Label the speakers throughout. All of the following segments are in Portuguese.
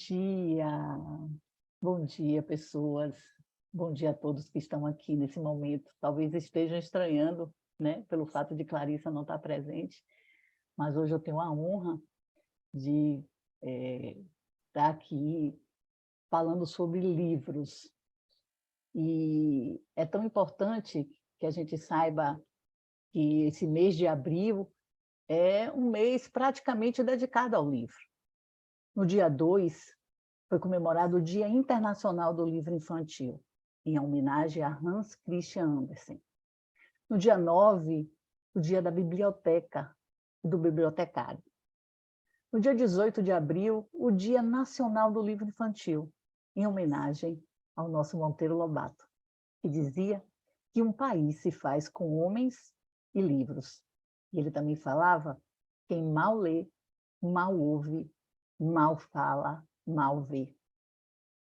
Speaker 1: dia, bom dia, pessoas. Bom dia a todos que estão aqui nesse momento. Talvez estejam estranhando, né, pelo fato de Clarissa não estar presente, mas hoje eu tenho a honra de estar aqui falando sobre livros. E é tão importante que a gente saiba que esse mês de abril é um mês praticamente dedicado ao livro. No dia 2, foi comemorado o Dia Internacional do Livro Infantil, em homenagem a Hans Christian Andersen. No dia 9, o Dia da Biblioteca e do Bibliotecário. No dia 18 de abril, o Dia Nacional do Livro Infantil, em homenagem ao nosso Monteiro Lobato, que dizia que um país se faz com homens e livros. E ele também falava: quem mal lê, mal ouve, mal fala, mal vê.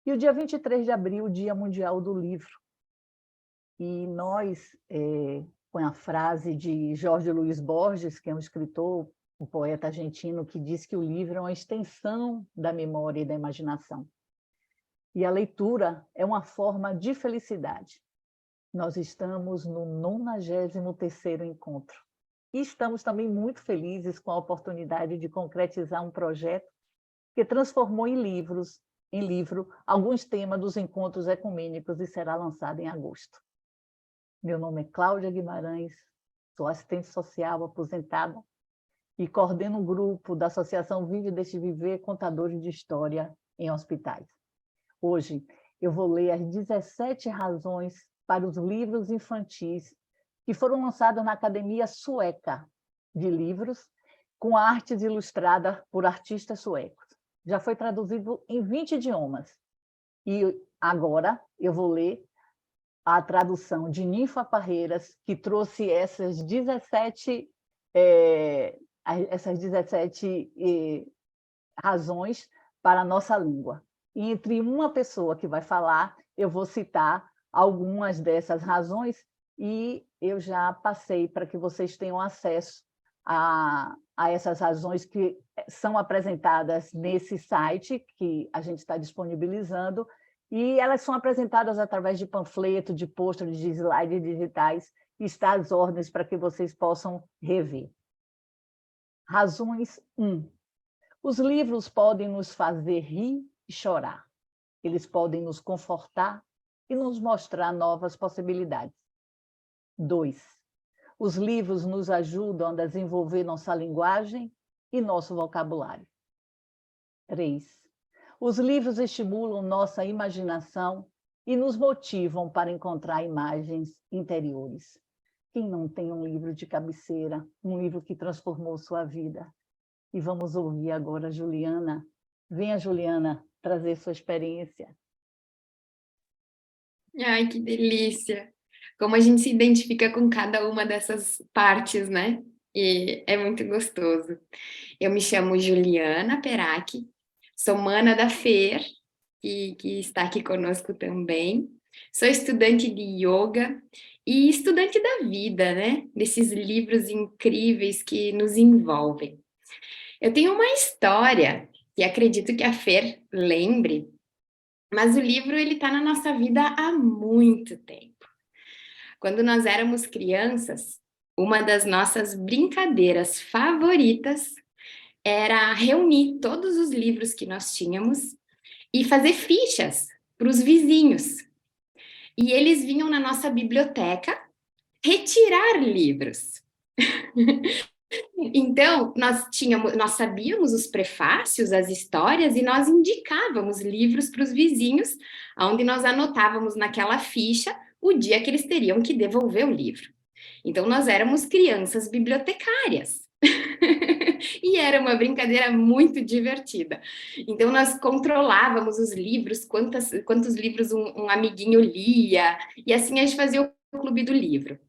Speaker 1: E o dia 23 de abril, o Dia Mundial do Livro. E nós, com a frase de Jorge Luiz Borges, que é um escritor, um poeta argentino, que diz que o livro é uma extensão da memória e da imaginação. E a leitura é uma forma de felicidade. Nós estamos no 93º encontro. E estamos também muito felizes com a oportunidade de concretizar um projeto que transformou em livro, alguns temas dos encontros ecumênicos e será lançado em agosto. Meu nome é Cláudia Guimarães, sou assistente social aposentada e coordeno um grupo da Associação Vive Deixe Viver, Contadores de História em Hospitais. Hoje eu vou ler as 17 razões para os livros infantis que foram lançados na Academia Sueca de Livros, com artes ilustradas por artistas suecos. Já foi traduzido em 20 idiomas. E agora eu vou ler a tradução de Ninfa Parreiras, que trouxe essas 17 razões para a nossa língua. E entre uma pessoa que vai falar, eu vou citar algumas dessas razões e eu já passei para que vocês tenham acesso a essas razões que são apresentadas nesse site que a gente está disponibilizando, e elas são apresentadas através de panfleto, de pôster, de slides digitais, e está às ordens para que vocês possam rever. Razões 1. Os livros podem nos fazer rir e chorar. Eles podem nos confortar e nos mostrar novas possibilidades. 2. Os livros nos ajudam a desenvolver nossa linguagem e nosso vocabulário. 3. Os livros estimulam nossa imaginação e nos motivam para encontrar imagens interiores. Quem não tem um livro de cabeceira, um livro que transformou sua vida? E vamos ouvir agora a Juliana. Venha, Juliana, trazer sua experiência.
Speaker 2: Ai, que delícia! Como a gente se identifica com cada uma dessas partes, né? E é muito gostoso. Eu me chamo Juliana Perac, sou mana da Fer, que está aqui conosco também. Sou estudante de yoga e estudante da vida, né? Desses livros incríveis que nos envolvem. Eu tenho uma história que acredito que a Fer lembre, mas o livro ele está na nossa vida há muito tempo. Quando nós éramos crianças, uma das nossas brincadeiras favoritas era reunir todos os livros que nós tínhamos e fazer fichas para os vizinhos. E eles vinham na nossa biblioteca retirar livros. Então, nós sabíamos os prefácios, as histórias, e nós indicávamos livros para os vizinhos, onde nós anotávamos naquela ficha o dia que eles teriam que devolver o livro. Então, nós éramos crianças bibliotecárias. E era uma brincadeira muito divertida. Então, nós controlávamos os livros, quantos livros um amiguinho lia, e assim a gente fazia o clube do livro.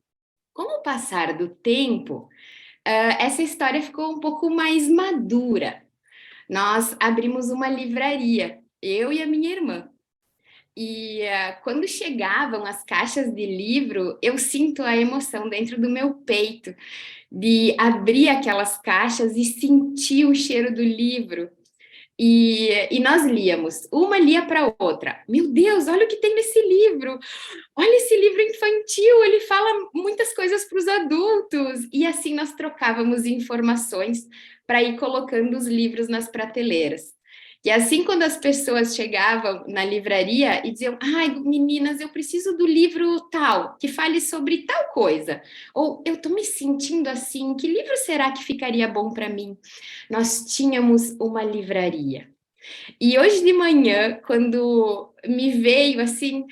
Speaker 2: Com o passar do tempo, essa história ficou um pouco mais madura. Nós abrimos uma livraria, eu e a minha irmã. E quando chegavam as caixas de livro, eu sinto a emoção dentro do meu peito de abrir aquelas caixas e sentir o cheiro do livro. E nós líamos, uma lia para a outra. Meu Deus, olha o que tem nesse livro! Olha esse livro infantil, ele fala muitas coisas para os adultos. E assim nós trocávamos informações para ir colocando os livros nas prateleiras. E assim, quando as pessoas chegavam na livraria e diziam: ai, meninas, eu preciso do livro tal, que fale sobre tal coisa. Ou eu estou me sentindo assim, que livro será que ficaria bom para mim? Nós tínhamos uma livraria. E hoje de manhã, quando me veio assim,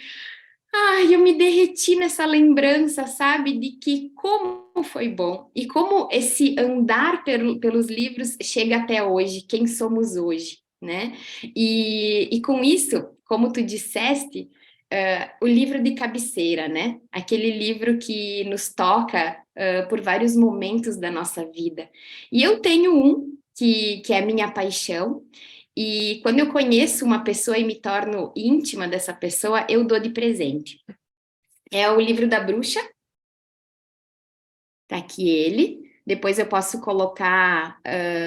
Speaker 2: ai, eu me derreti nessa lembrança, sabe, de que como foi bom e como esse andar pelos livros chega até hoje, quem somos hoje, né? E com isso, como tu disseste, o livro de cabeceira, né? Aquele livro que nos toca por vários momentos da nossa vida. E eu tenho um que é a minha paixão, e quando eu conheço uma pessoa e me torno íntima dessa pessoa, eu dou de presente. É o livro da bruxa, tá aqui ele. Depois eu posso colocar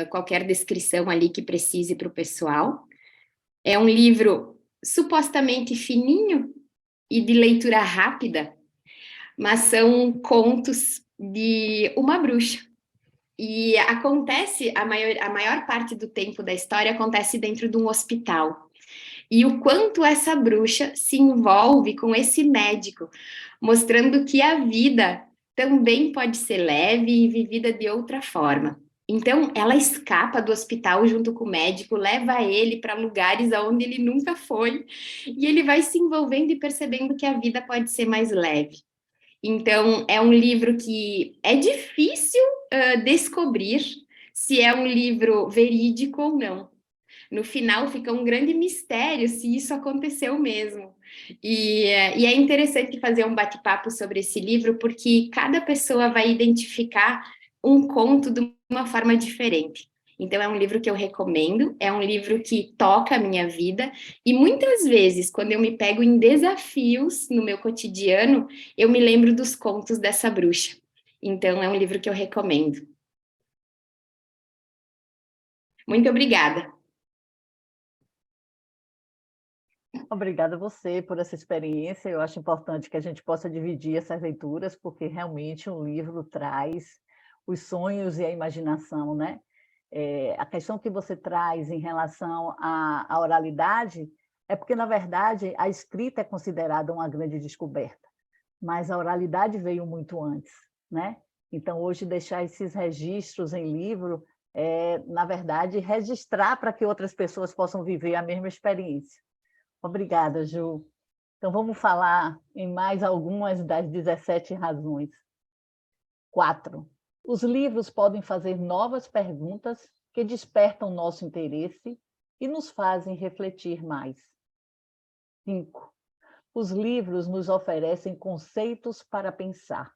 Speaker 2: qualquer descrição ali que precise para o pessoal. É um livro supostamente fininho e de leitura rápida, mas são contos de uma bruxa. E acontece, a maior parte do tempo da história acontece dentro de um hospital. E o quanto essa bruxa se envolve com esse médico, mostrando que a vida também pode ser leve e vivida de outra forma. Então, ela escapa do hospital junto com o médico, leva ele para lugares aonde ele nunca foi, e ele vai se envolvendo e percebendo que a vida pode ser mais leve. Então, é um livro que é difícil descobrir se é um livro verídico ou não. No final fica um grande mistério se isso aconteceu mesmo. E é interessante fazer um bate-papo sobre esse livro, porque cada pessoa vai identificar um conto de uma forma diferente. Então, é um livro que eu recomendo, é um livro que toca a minha vida, e muitas vezes, quando eu me pego em desafios no meu cotidiano, eu me lembro dos contos dessa bruxa. Então, é um livro que eu recomendo. Muito obrigada.
Speaker 1: Obrigada a você por essa experiência. Eu acho importante que a gente possa dividir essas leituras, porque realmente um livro traz os sonhos e a imaginação, né? A questão que você traz em relação à oralidade é porque, na verdade, a escrita é considerada uma grande descoberta, mas a oralidade veio muito antes, né? Então, hoje, deixar esses registros em livro na verdade, registrar para que outras pessoas possam viver a mesma experiência. Obrigada, Ju. Então, vamos falar em mais algumas das 17 razões. 4. Os livros podem fazer novas perguntas que despertam nosso interesse e nos fazem refletir mais. 5. Os livros nos oferecem conceitos para pensar.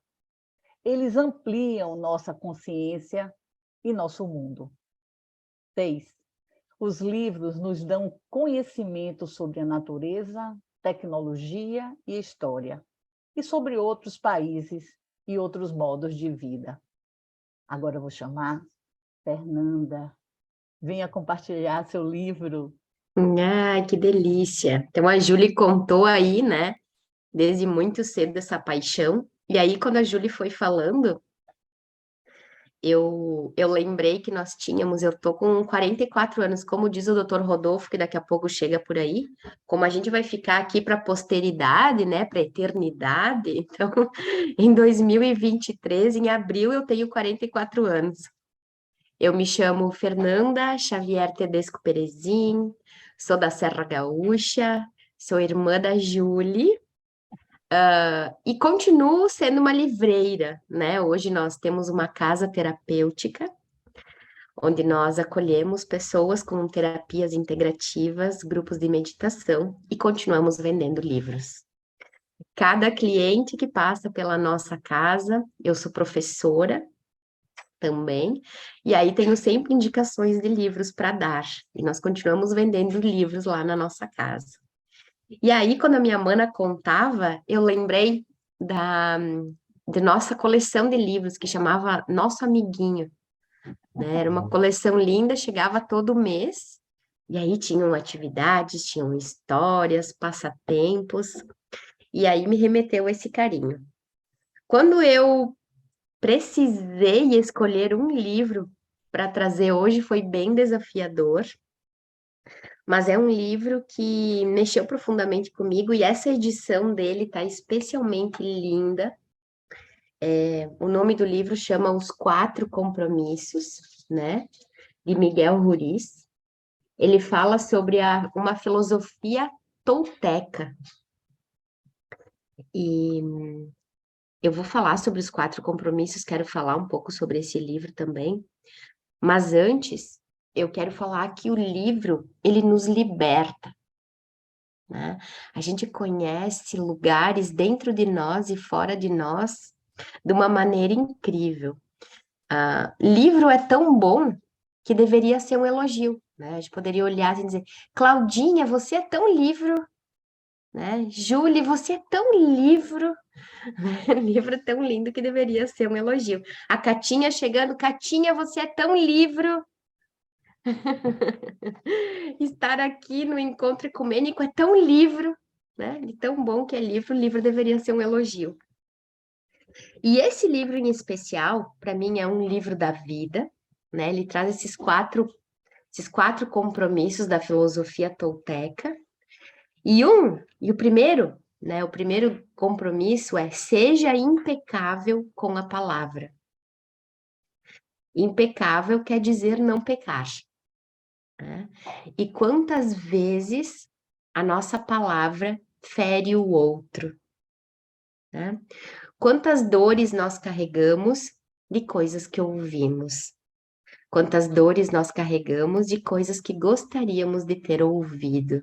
Speaker 1: Eles ampliam nossa consciência e nosso mundo. 6. Os livros nos dão conhecimento sobre a natureza, tecnologia e história, e sobre outros países e outros modos de vida. Agora eu vou chamar Fernanda. Venha compartilhar seu livro.
Speaker 3: Ah, que delícia. Então a Júlia contou aí, né, desde muito cedo essa paixão. E aí quando a Júlia foi falando, eu lembrei que nós tínhamos, eu tô com 44 anos, como diz o Dr. Rodolfo, que daqui a pouco chega por aí, como a gente vai ficar aqui para a posteridade, né, para a eternidade. Então, em 2023, em abril, eu tenho 44 anos. Eu me chamo Fernanda Xavier Tedesco Perezin, sou da Serra Gaúcha, sou irmã da Julie, e continuo sendo uma livreira, né? Hoje nós temos uma casa terapêutica, onde nós acolhemos pessoas com terapias integrativas, grupos de meditação e continuamos vendendo livros. Cada cliente que passa pela nossa casa, eu sou professora também, e aí tenho sempre indicações de livros para dar, e nós continuamos vendendo livros lá na nossa casa. E aí, quando a minha mana contava, eu lembrei de nossa coleção de livros, que chamava Nosso Amiguinho, né? Era uma coleção linda, chegava todo mês, E aí tinham atividades, tinham histórias, passatempos, e aí me remeteu esse carinho. Quando eu precisei escolher um livro para trazer hoje, foi bem desafiador, mas é um livro que mexeu profundamente comigo e essa edição dele está especialmente linda. O nome do livro chama Os Quatro Compromissos, né? De Miguel Ruiz. Ele fala sobre uma filosofia tolteca. E eu vou falar sobre os quatro compromissos, quero falar um pouco sobre esse livro também. Mas antes, eu quero falar que o livro, ele nos liberta, né? A gente conhece lugares dentro de nós e fora de nós de uma maneira incrível. Livro é tão bom que deveria ser um elogio, né? A gente poderia olhar assim e dizer, Claudinha, você é tão livro, né? Julie, você é tão livro. Livro tão lindo que deveria ser um elogio. A Catinha chegando, Catinha, você é tão livro. Estar aqui no encontro ecumênico é tão livro, né? De tão bom que é livro, o livro deveria ser um elogio. E esse livro em especial, para mim, é um livro da vida, né? Ele traz esses quatro compromissos da filosofia tolteca. E o primeiro, né? O primeiro compromisso é seja impecável com a palavra. Impecável quer dizer não pecar, né? E quantas vezes a nossa palavra fere o outro, né? Quantas dores nós carregamos de coisas que ouvimos? Quantas dores nós carregamos de coisas que gostaríamos de ter ouvido?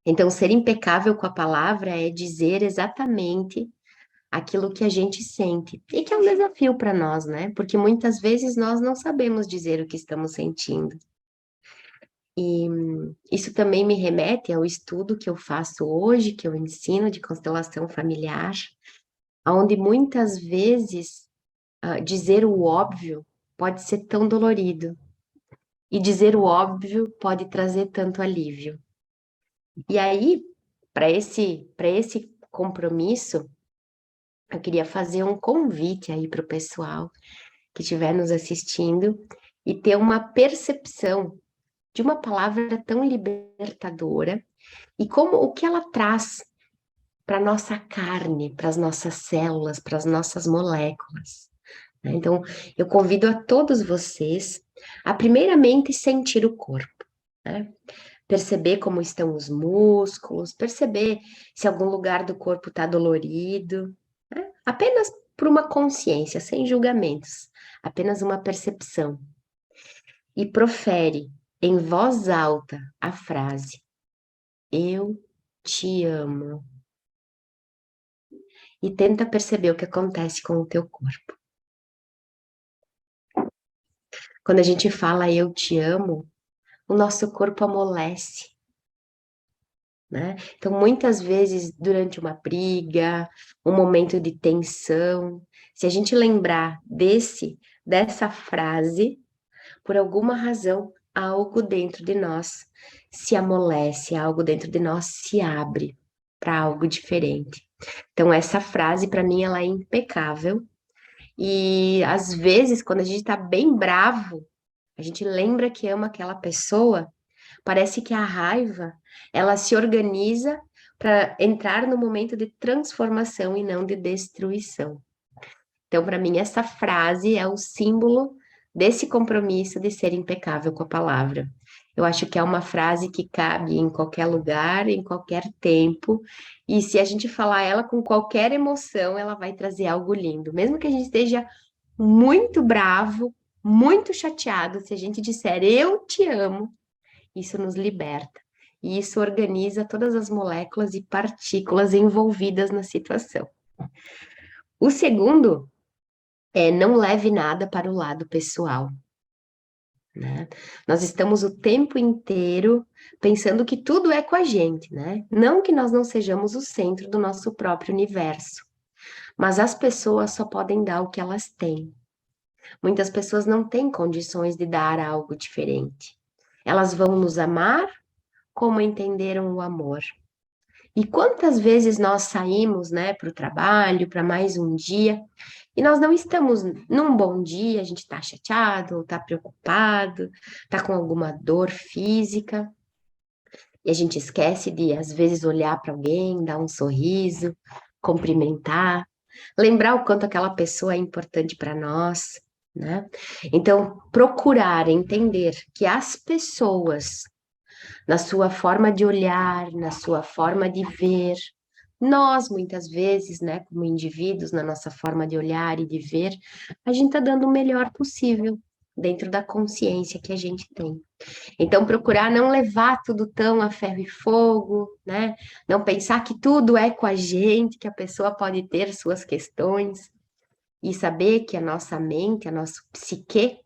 Speaker 3: Então, ser impecável com a palavra é dizer exatamente aquilo que a gente sente. E que é um desafio para nós, né? Porque muitas vezes nós não sabemos dizer o que estamos sentindo. E isso também me remete ao estudo que eu faço hoje, que eu ensino de constelação familiar, onde muitas vezes dizer o óbvio pode ser tão dolorido. E dizer o óbvio pode trazer tanto alívio. E aí, para esse compromisso, eu queria fazer um convite aí para o pessoal que estiver nos assistindo e ter uma percepção de uma palavra tão libertadora e como o que ela traz para nossa carne, para as nossas células, para as nossas moléculas, né? Então, eu convido a todos vocês a primeiramente sentir o corpo, né? Perceber como estão os músculos, perceber se algum lugar do corpo está dolorido, né? Apenas por uma consciência, sem julgamentos, apenas uma percepção. E profere em voz alta a frase: Eu te amo. E tenta perceber o que acontece com o teu corpo. Quando a gente fala eu te amo, o nosso corpo amolece, né? Então, muitas vezes, durante uma briga, um momento de tensão, se a gente lembrar dessa frase, por alguma razão, algo dentro de nós se amolece, algo dentro de nós se abre para algo diferente. Então, essa frase, para mim, ela é impecável. E, às vezes, quando a gente está bem bravo, a gente lembra que ama aquela pessoa, parece que a raiva, ela se organiza para entrar no momento de transformação e não de destruição. Então, para mim, essa frase é o símbolo desse compromisso de ser impecável com a palavra. Eu acho que é uma frase que cabe em qualquer lugar, em qualquer tempo, e se a gente falar ela com qualquer emoção, ela vai trazer algo lindo. Mesmo que a gente esteja muito bravo, muito chateado, se a gente disser eu te amo, isso nos liberta. E isso organiza todas as moléculas e partículas envolvidas na situação. O segundo não leve nada para o lado pessoal, né? Nós estamos o tempo inteiro pensando que tudo é com a gente, né? Não que nós não sejamos o centro do nosso próprio universo, mas as pessoas só podem dar o que elas têm. Muitas pessoas não têm condições de dar algo diferente. Elas vão nos amar como entenderam o amor. E quantas vezes nós saímos, né, para o trabalho, para mais um dia, e nós não estamos num bom dia, a gente está chateado, está preocupado, está com alguma dor física, e a gente esquece de, às vezes, olhar para alguém, dar um sorriso, cumprimentar, lembrar o quanto aquela pessoa é importante para nós, né? Então, procurar entender que as pessoas, na sua forma de olhar, na sua forma de ver, nós, muitas vezes, né, como indivíduos, na nossa forma de olhar e de ver, a gente está dando o melhor possível dentro da consciência que a gente tem. Então, procurar não levar tudo tão a ferro e fogo, né? Não pensar que tudo é com a gente, que a pessoa pode ter suas questões, e saber que a nossa mente, a nossa psique,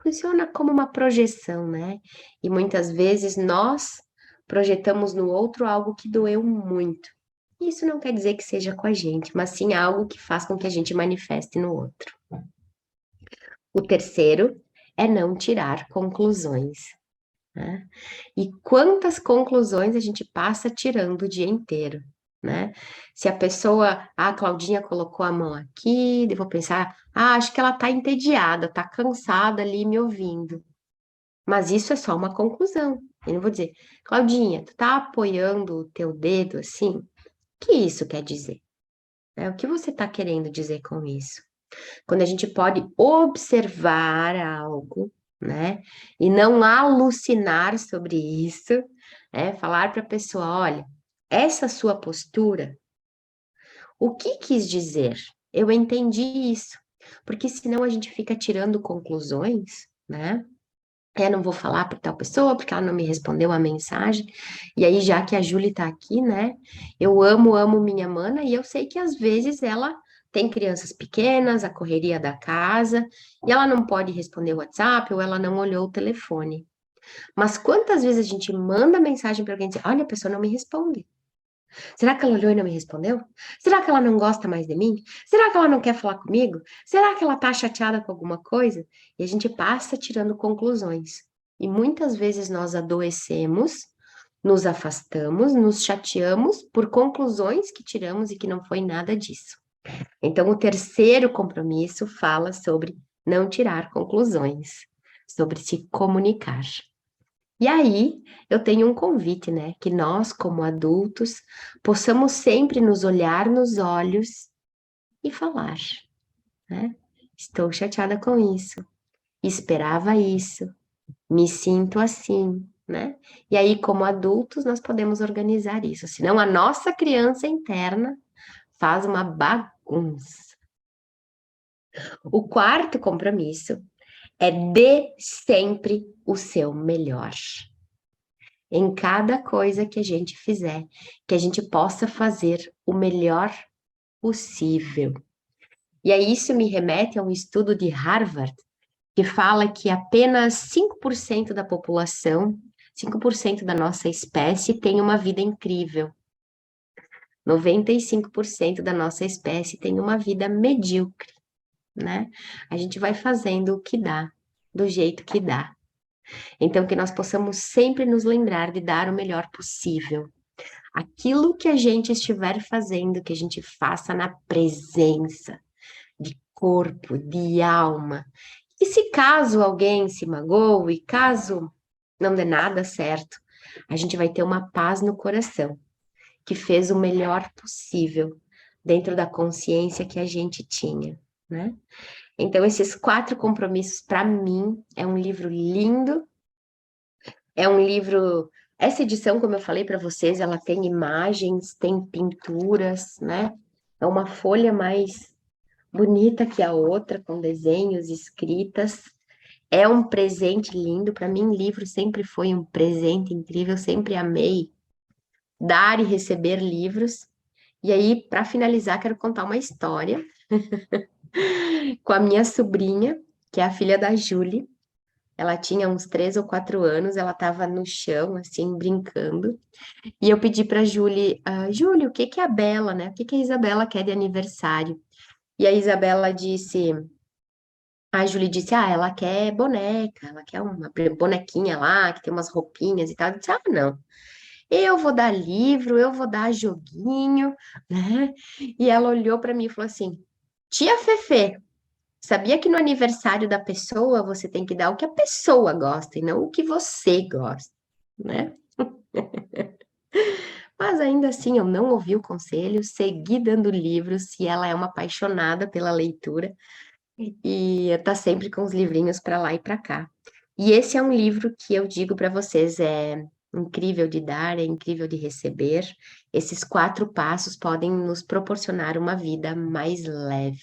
Speaker 3: funciona como uma projeção, né? E muitas vezes nós projetamos no outro algo que doeu muito. Isso não quer dizer que seja com a gente, mas sim algo que faz com que a gente manifeste no outro. O terceiro é não tirar conclusões, né? E quantas conclusões a gente passa tirando o dia inteiro, né? Se a pessoa, a Claudinha colocou a mão aqui, eu vou pensar, acho que ela tá entediada, tá cansada ali me ouvindo. Mas isso é só uma conclusão. Eu não vou dizer, Claudinha, tu tá apoiando o teu dedo assim? O que isso quer dizer? O que você está querendo dizer com isso? Quando a gente pode observar algo, né? E não alucinar sobre isso, né? Falar para a pessoa, olha, essa sua postura, o que quis dizer? Eu entendi isso. Porque senão a gente fica tirando conclusões, né? Não vou falar para tal pessoa, porque ela não me respondeu a mensagem. E aí, já que a Júlia está aqui, né? Eu amo, amo minha mana, e eu sei que às vezes ela tem crianças pequenas, a correria da casa, e ela não pode responder o WhatsApp, ou ela não olhou o telefone. Mas quantas vezes a gente manda mensagem para alguém e diz, olha, a pessoa não me responde. Será que ela olhou e não me respondeu? Será que ela não gosta mais de mim? Será que ela não quer falar comigo? Será que ela tá chateada com alguma coisa? E a gente passa tirando conclusões. E muitas vezes nós adoecemos, nos afastamos, nos chateamos por conclusões que tiramos e que não foi nada disso. Então, o terceiro compromisso fala sobre não tirar conclusões, sobre se comunicar. E aí, eu tenho um convite, né? Que nós, como adultos, possamos sempre nos olhar nos olhos e falar, né? Estou chateada com isso, esperava isso, me sinto assim, né? E aí, como adultos, nós podemos organizar isso, senão a nossa criança interna faz uma bagunça. O quarto compromisso é dê sempre o seu melhor. Em cada coisa que a gente fizer, que a gente possa fazer o melhor possível. E aí isso me remete a um estudo de Harvard, que fala que apenas 5% da população, 5% da nossa espécie tem uma vida incrível. 95% da nossa espécie tem uma vida medíocre, né? A gente vai fazendo o que dá, do jeito que dá. Então, que nós possamos sempre nos lembrar de dar o melhor possível. Aquilo que a gente estiver fazendo, que a gente faça na presença de corpo, de alma. E se caso alguém se magoe, caso não dê nada certo, a gente vai ter uma paz no coração, que fez o melhor possível dentro da consciência que a gente tinha, né? Então, esses 4 compromissos, para mim, é um livro lindo. É um livro. Essa edição, como eu falei para vocês, ela tem imagens, tem pinturas, né? É uma folha mais bonita que a outra, com desenhos, escritas. É um presente lindo. Para mim, livro sempre foi um presente incrível. Eu sempre amei dar e receber livros. E aí, para finalizar, quero contar uma história com a minha sobrinha, que é a filha da Júlia. Ela tinha uns 3 ou 4 anos, ela estava no chão, assim, brincando. E eu pedi para a Júlia, Júlia, o que que é a Bela, né? O que que a Isabela quer de aniversário? E a Isabela disse, A Julie disse, ela quer boneca, ela quer uma bonequinha lá, que tem umas roupinhas e tal. Eu disse, não. Eu vou dar livro, eu vou dar joguinho, né? E ela olhou para mim e falou assim: Tia Fefe, sabia que no aniversário da pessoa você tem que dar o que a pessoa gosta e não o que você gosta, né? Mas ainda assim eu não ouvi o conselho, segui dando livros e ela é uma apaixonada pela leitura e tá sempre com os livrinhos para lá e para cá. E esse é um livro que eu digo para vocês, é incrível de dar, é incrível de receber. Esses 4 passos podem nos proporcionar uma vida mais leve.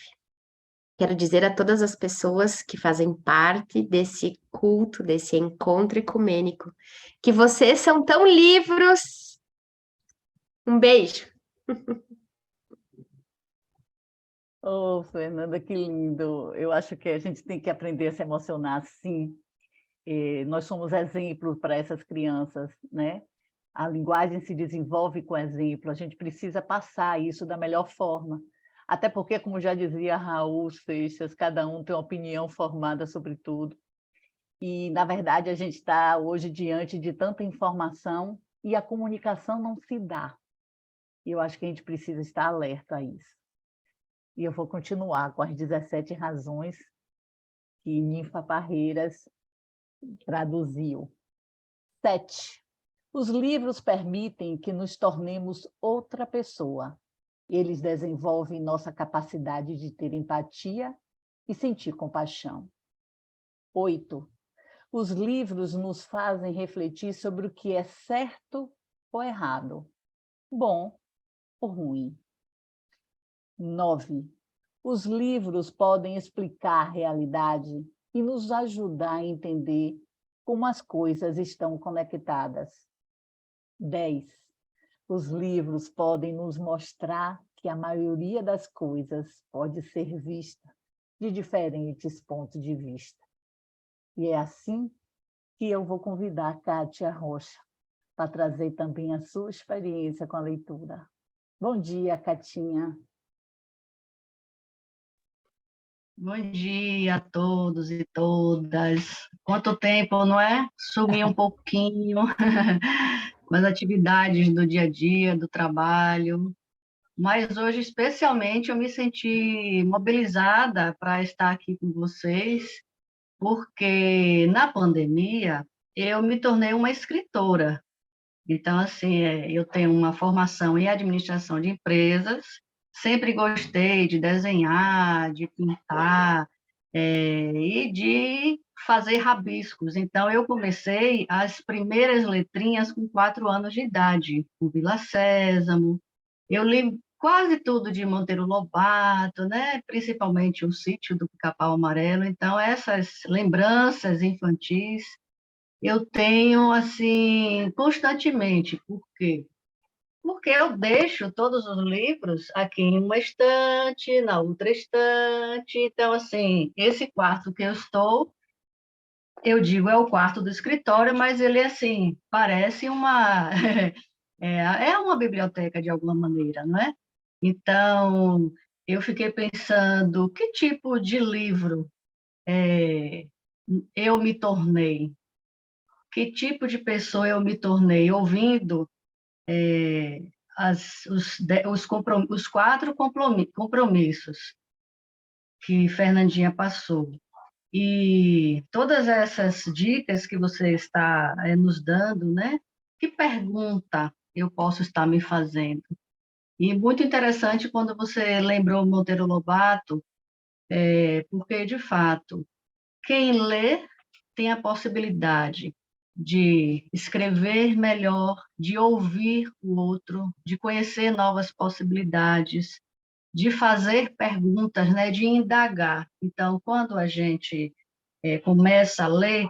Speaker 3: Quero dizer a todas as pessoas que fazem parte desse culto, desse encontro ecumênico, que vocês são tão livros. Um beijo.
Speaker 1: Oh, Fernanda, que lindo. Eu acho que a gente tem que aprender a se emocionar, sim. Nós somos exemplos para essas crianças, né? A linguagem se desenvolve com exemplo, a gente precisa passar isso da melhor forma. Até porque, como já dizia Raul Seixas, cada um tem uma opinião formada sobre tudo. E, na verdade, a gente está hoje diante de tanta informação e a comunicação não se dá. E eu acho que a gente precisa estar alerta a isso. E eu vou continuar com as 17 razões que Ninfa Parreiras traduziu. 7. Os livros permitem que nos tornemos outra pessoa. Eles desenvolvem nossa capacidade de ter empatia e sentir compaixão. 8. Os livros nos fazem refletir sobre o que é certo ou errado, bom ou ruim. 9. Os livros podem explicar a realidade e nos ajudar a entender como as coisas estão conectadas. 10. Os livros podem nos mostrar que a maioria das coisas pode ser vista de diferentes pontos de vista. E é assim que eu vou convidar a Kátia Rocha para trazer também a sua experiência com a leitura. Bom dia, Catinha.
Speaker 4: Bom dia a todos e todas. Quanto tempo, não é? Sumi um pouquinho com as atividades do dia a dia, do trabalho, mas hoje, especialmente, eu me senti mobilizada para estar aqui com vocês, porque na pandemia eu me tornei uma escritora. Então, assim, eu tenho uma formação em administração de empresas, sempre gostei de desenhar, de pintar, e de fazer rabiscos. Então, eu comecei as primeiras letrinhas com 4 anos de idade, o Vila Sésamo. Eu li quase tudo de Monteiro Lobato, né? Principalmente o Sítio do Pica-Pau Amarelo. Então, essas lembranças infantis eu tenho, assim, constantemente. Por quê? Porque eu deixo todos os livros aqui em uma estante, na outra estante. Então, assim, esse quarto que eu estou, eu digo é o quarto do escritório, mas ele, assim, parece uma... é uma biblioteca, de alguma maneira, não é? Então, eu fiquei pensando, que tipo de livro eu me tornei? Que tipo de pessoa eu me tornei ouvindo os 4 compromissos que Fernandinha passou. E todas essas dicas que você está nos dando, né? Que pergunta eu posso estar me fazendo? E muito interessante quando você lembrou Monteiro Lobato, porque, de fato, quem lê tem a possibilidade de escrever melhor, de ouvir o outro, de conhecer novas possibilidades, de fazer perguntas, né, de indagar. Então, quando a gente começa a ler,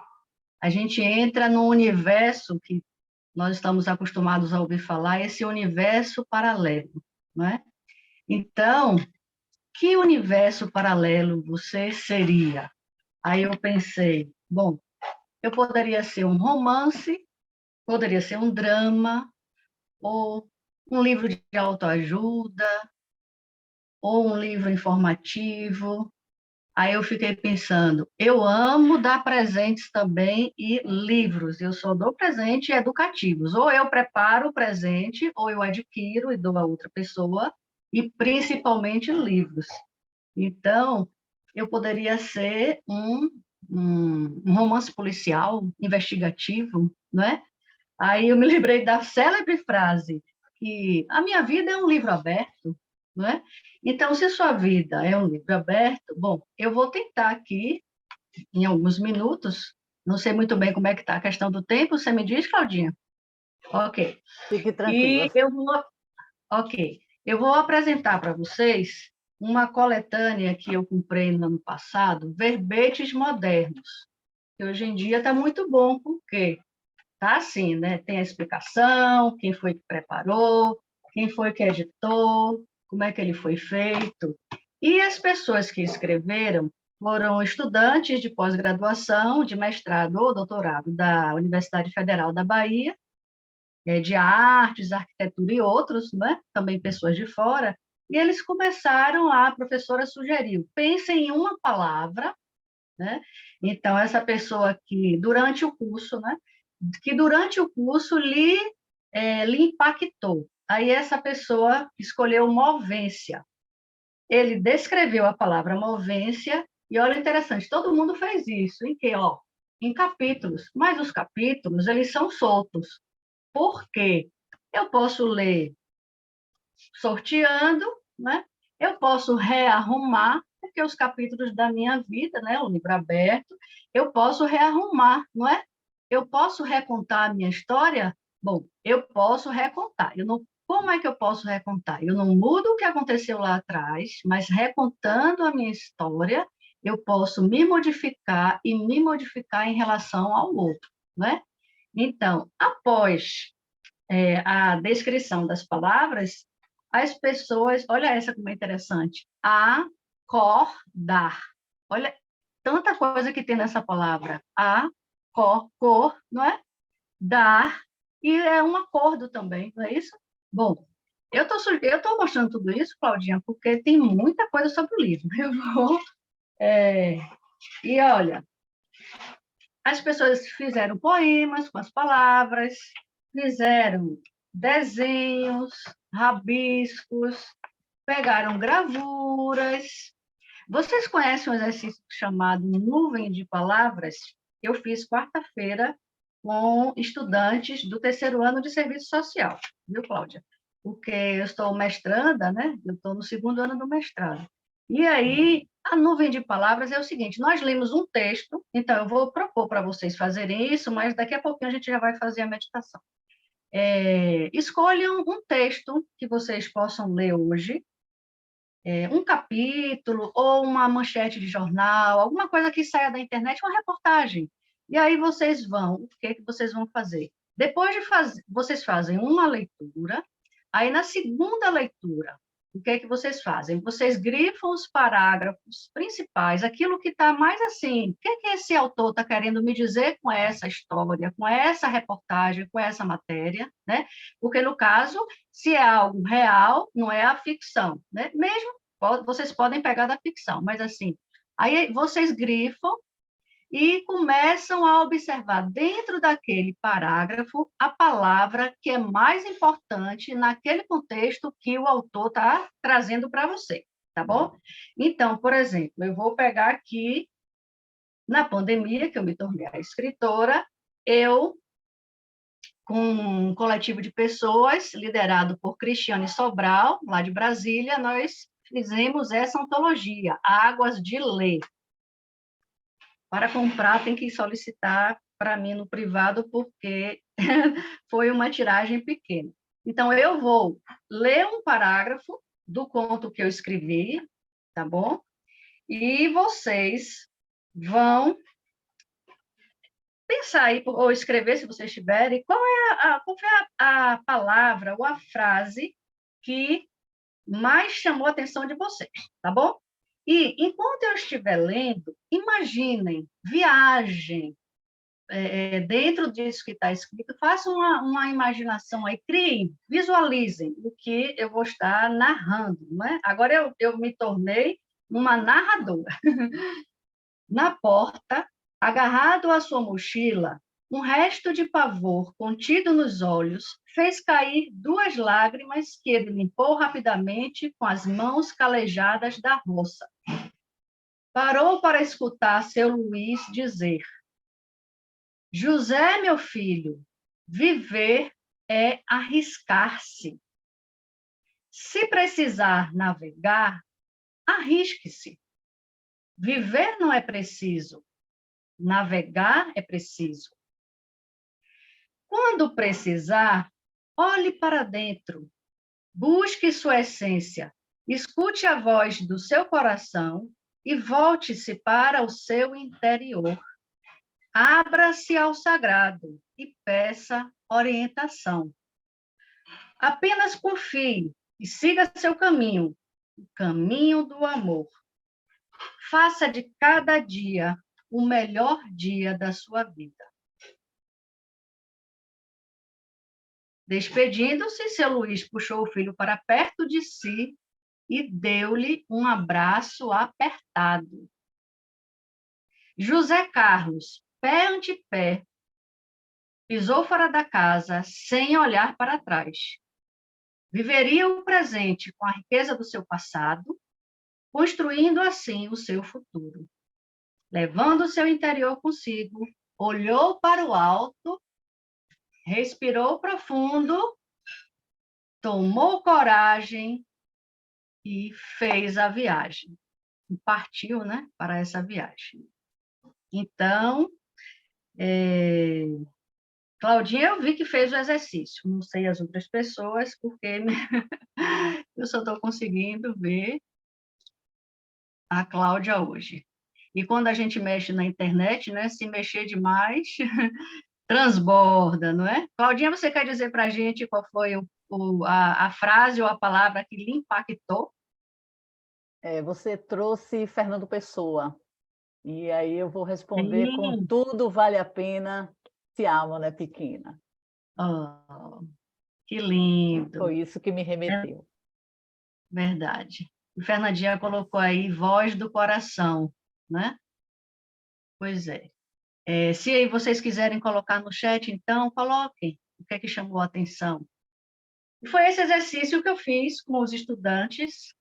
Speaker 4: a gente entra no universo que nós estamos acostumados a ouvir falar, esse universo paralelo, não é? Então, que universo paralelo você seria? Aí eu pensei, bom, eu poderia ser um romance, poderia ser um drama, ou um livro de autoajuda, ou um livro informativo, Aí eu fiquei pensando, eu amo dar presentes também e livros. Eu só dou presente educativos. Ou eu preparo o presente, ou eu adquiro e dou a outra pessoa, e principalmente livros. Então, eu poderia ser um romance policial, investigativo, não é? Aí eu me lembrei da célebre frase que a minha vida é um livro aberto, não é? Então, se sua vida é um livro aberto, bom, eu vou tentar aqui, em alguns minutos, não sei muito bem como é que está a questão do tempo, você me diz, Claudinha? Ok.
Speaker 1: Fique tranquila.
Speaker 4: E ok, eu vou apresentar para vocês uma coletânea que eu comprei no ano passado, Verbetes Modernos, que hoje em dia está muito bom, porque tá assim, né? Tem a explicação, quem foi que preparou, quem foi que editou, como é que ele foi feito. E as pessoas que escreveram foram estudantes de pós-graduação, de mestrado ou doutorado da Universidade Federal da Bahia, de artes, arquitetura e outros, né? Também pessoas de fora. E eles começaram, a professora sugeriu, pensem em uma palavra, né? Então, essa pessoa que, durante o curso, né? Que durante o curso lhe impactou. Aí essa pessoa escolheu movência. Ele descreveu a palavra movência e olha interessante, todo mundo fez isso. Em que, ó, em capítulos, mas os capítulos eles são soltos. Por quê? Eu posso ler sorteando, né? Eu posso rearrumar, porque os capítulos da minha vida, né, o livro aberto, eu posso rearrumar, não é? Eu posso recontar a minha história? Bom, eu posso recontar. Eu não, como é que eu posso recontar? Eu não mudo o que aconteceu lá atrás, mas recontando a minha história, eu posso me modificar e me modificar em relação ao outro, né? Então, após a descrição das palavras, as pessoas, olha essa como é interessante, acordar. Olha, tanta coisa que tem nessa palavra. Cor, não é? Dar, e é um acordo também, não é isso? Bom, eu tô mostrando tudo isso, Claudinha, porque tem muita coisa sobre o livro. Eu vou. é, e olha, as pessoas fizeram poemas com as palavras, fizeram desenhos, rabiscos, pegaram gravuras. Vocês conhecem um exercício chamado Nuvem de Palavras? Eu fiz quarta-feira com estudantes do terceiro ano de serviço social, viu, Cláudia? Porque eu estou mestranda, né? Eu estou no segundo ano do mestrado. E aí, a nuvem de palavras é o seguinte: nós lemos um texto, então eu vou propor para vocês fazerem isso, mas daqui a pouquinho a gente já vai fazer a meditação. Escolham um texto que vocês possam ler hoje, um capítulo ou uma manchete de jornal, alguma coisa que saia da internet, uma reportagem. E aí o que que vocês vão fazer? Depois de fazer, vocês fazem uma leitura, aí na segunda leitura, o que é que vocês fazem? Vocês grifam os parágrafos principais, aquilo que está mais assim, o que é que esse autor está querendo me dizer com essa história, com essa reportagem, com essa matéria, né? Porque, no caso, se é algo real, não é a ficção, né? Mesmo vocês podem pegar da ficção, mas assim, aí vocês grifam e começam a observar dentro daquele parágrafo a palavra que é mais importante naquele contexto que o autor está trazendo para você, tá bom? Então, por exemplo, eu vou pegar aqui, na pandemia, que eu me tornei a escritora, eu, com um coletivo de pessoas, liderado por Cristiane Sobral, lá de Brasília, nós fizemos essa antologia, Águas de Ler. Para comprar, tem que solicitar para mim no privado, porque foi uma tiragem pequena. Então, eu vou ler um parágrafo do conto que eu escrevi, tá bom? E vocês vão pensar aí, ou escrever, se vocês tiverem, qual foi a palavra ou a frase que mais chamou a atenção de vocês, tá bom? E, enquanto eu estiver lendo, imaginem, viajem dentro disso que está escrito, façam uma imaginação aí, criem, visualizem o que eu vou estar narrando, não é? Agora eu me tornei uma narradora. Na porta, agarrado à sua mochila, um resto de pavor contido nos olhos fez cair 2 lágrimas que ele limpou rapidamente com as mãos calejadas da roça. Parou para escutar seu Luís dizer: José, meu filho, viver é arriscar-se. Se precisar navegar, arrisque-se. Viver não é preciso, navegar é preciso. Quando precisar, olhe para dentro, busque sua essência, escute a voz do seu coração e volte-se para o seu interior. Abra-se ao sagrado e peça orientação. Apenas confie e siga seu caminho, o caminho do amor. Faça de cada dia o melhor dia da sua vida. Despedindo-se, seu Luís puxou o filho para perto de si e deu-lhe um abraço apertado. José Carlos, pé ante pé, pisou fora da casa sem olhar para trás. Viveria o presente com a riqueza do seu passado, construindo assim o seu futuro. Levando o seu interior consigo, olhou para o alto, respirou profundo, tomou coragem e fez a viagem. E partiu, né, para essa viagem. Então, Claudinha, eu vi que fez o exercício. Não sei as outras pessoas, porque eu só estou conseguindo ver a Cláudia hoje. E quando a gente mexe na internet, né, se mexer demais, transborda, não é? Claudinha, você quer dizer para a gente qual foi a frase ou a palavra que lhe impactou?
Speaker 1: Você trouxe Fernando Pessoa, e aí eu vou responder com tudo vale a pena se a alma não é pequena.
Speaker 4: Oh, que lindo.
Speaker 1: Foi isso que me remeteu.
Speaker 4: Verdade. E Fernandinha colocou aí voz do coração, né? Pois é. Se aí vocês quiserem colocar no chat, então, coloquem o que é que chamou a atenção. E foi esse exercício que eu fiz com os estudantes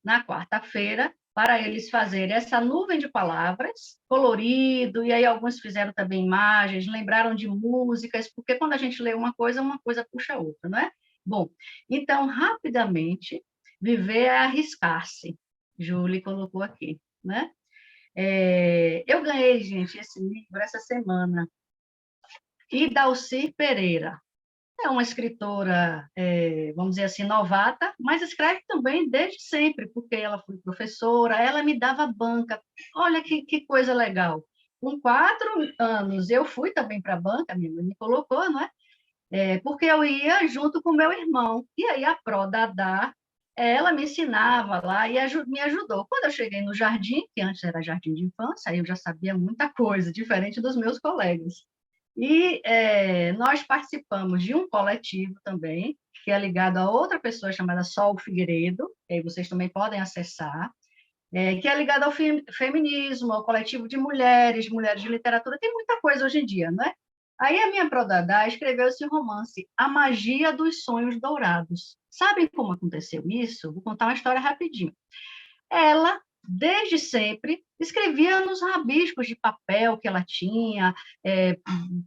Speaker 4: na quarta-feira, para eles fazerem essa nuvem de palavras, colorido, e aí alguns fizeram também imagens, lembraram de músicas, porque quando a gente lê uma coisa puxa a outra, não é? Bom, então, rapidamente, viver é arriscar-se, Júlia colocou aqui, né? Eu ganhei, gente, esse livro essa semana. E Dalcir Pereira é uma escritora, vamos dizer assim, novata, mas escreve também desde sempre, porque ela foi professora, ela me dava banca. Olha que coisa legal. Com 4 anos, eu fui também para a banca, minha mãe me colocou, não é? Porque eu ia junto com meu irmão. E aí a Pró Dadá, ela me ensinava lá e me ajudou. Quando eu cheguei no jardim, que antes era jardim de infância, aí eu já sabia muita coisa, diferente dos meus colegas. E nós participamos de um coletivo também, que é ligado a outra pessoa chamada Sol Figueiredo, que aí vocês também podem acessar, que é ligado ao feminismo, ao coletivo de mulheres de literatura, tem muita coisa hoje em dia, não é? Aí a minha Prodadá escreveu esse romance, A Magia dos Sonhos Dourados. Sabem como aconteceu isso? Vou contar uma história rapidinho. Ela, desde sempre, escrevia nos rabiscos de papel que ela tinha,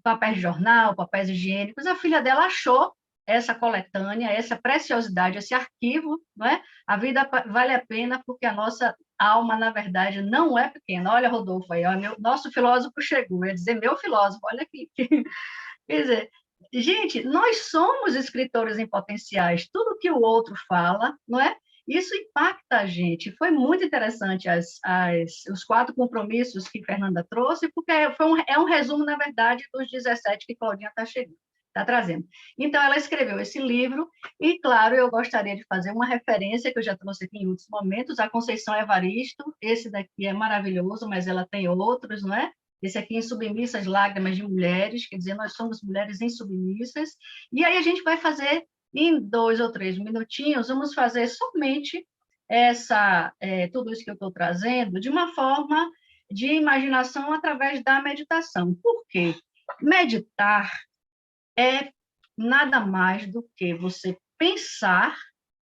Speaker 4: papéis de jornal, papéis higiênicos. A filha dela achou essa coletânea, essa preciosidade, esse arquivo, não é? A vida vale a pena porque a nossa alma, na verdade, não é pequena. Olha, Rodolfo, aí, ó, nosso filósofo chegou, eu ia dizer meu filósofo, olha aqui. Quer dizer, gente, nós somos escritores em potenciais, tudo que o outro fala, não é? Isso impacta a gente. Foi muito interessante os 4 compromissos que Fernanda trouxe, porque é um resumo, na verdade, dos 17 que Claudinha está trazendo. Então, ela escreveu esse livro, e, claro, eu gostaria de fazer uma referência, que eu já trouxe aqui em outros momentos, a Conceição Evaristo. Esse daqui é maravilhoso, mas ela tem outros, não é? Esse aqui, Em Submissas Lágrimas de Mulheres, quer dizer, nós somos mulheres insubmissas. E aí a gente vai fazer, em 2 ou 3 minutinhos, vamos fazer somente tudo isso que eu estou trazendo de uma forma de imaginação através da meditação. Por quê? Meditar é nada mais do que você pensar,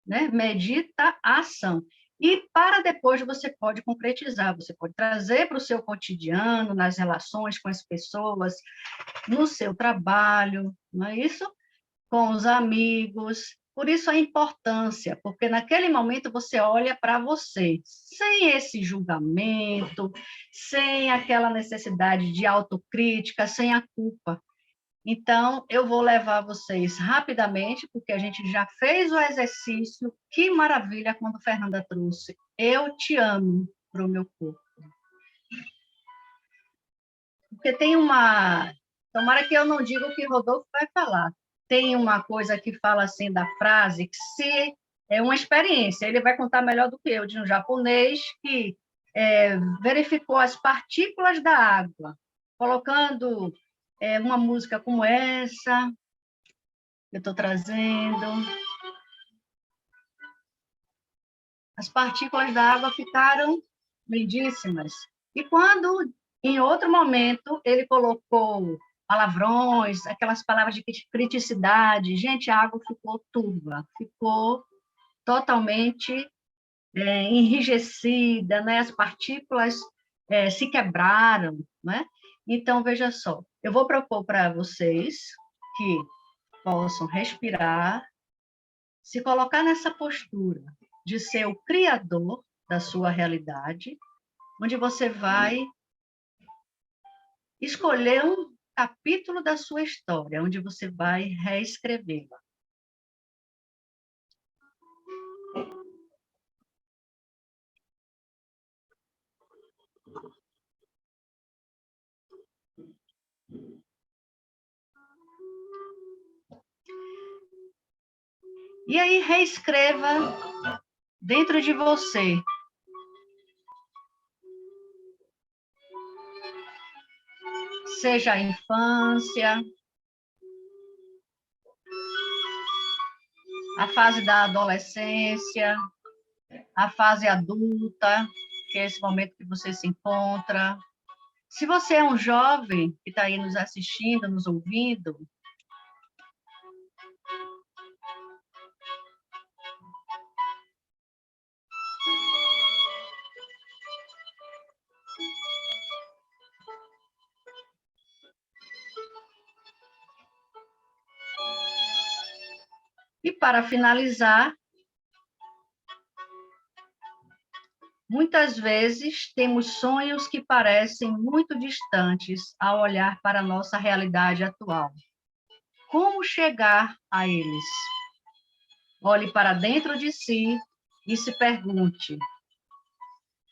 Speaker 4: né? Medita a ação. E para depois você pode concretizar, você pode trazer para o seu cotidiano, nas relações com as pessoas, no seu trabalho, não é isso? Com os amigos. Por isso a importância, porque naquele momento você olha para você, sem esse julgamento, sem aquela necessidade de autocrítica, sem a culpa. Então, eu vou levar vocês rapidamente, porque a gente já fez o exercício. Que maravilha quando Fernanda trouxe. Eu te amo para o meu corpo. Porque tem uma... Tomara que eu não diga o que Rodolfo vai falar. Tem uma coisa que fala assim da frase, que se é uma experiência, ele vai contar melhor do que eu, de um japonês que verificou as partículas da água, colocando uma música como essa, que eu estou trazendo. As partículas da água ficaram lindíssimas. E quando, em outro momento, ele colocou palavrões, aquelas palavras de criticidade, gente, a água ficou turva, ficou totalmente enrijecida, né? As partículas se quebraram, né? Então, veja só, eu vou propor para vocês que possam respirar, se colocar nessa postura de ser o criador da sua realidade, onde você vai escolher um capítulo da sua história, onde você vai reescrevê-la. E aí reescreva dentro de você. Seja a infância, a fase da adolescência, a fase adulta, que é esse momento que você se encontra. Se você é um jovem que está aí nos assistindo, nos ouvindo, e para finalizar, muitas vezes temos sonhos que parecem muito distantes ao olhar para a nossa realidade atual. Como chegar a eles? Olhe para dentro de si e se pergunte: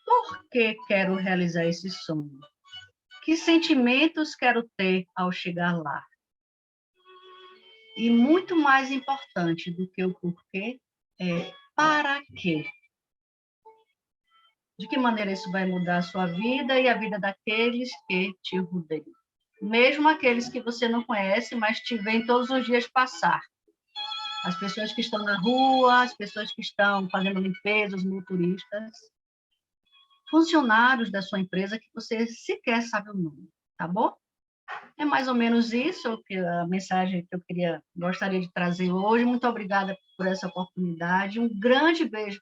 Speaker 4: por que quero realizar esse sonho? Que sentimentos quero ter ao chegar lá? E muito mais importante do que o porquê é para quê? De que maneira isso vai mudar a sua vida e a vida daqueles que te rodeiam? Mesmo aqueles que você não conhece, mas te veem todos os dias passar. As pessoas que estão na rua, as pessoas que estão fazendo limpeza, os motoristas, funcionários da sua empresa que você sequer sabe o nome, tá bom? É mais ou menos isso a mensagem que eu gostaria de trazer hoje. Muito obrigada por essa oportunidade. Um grande beijo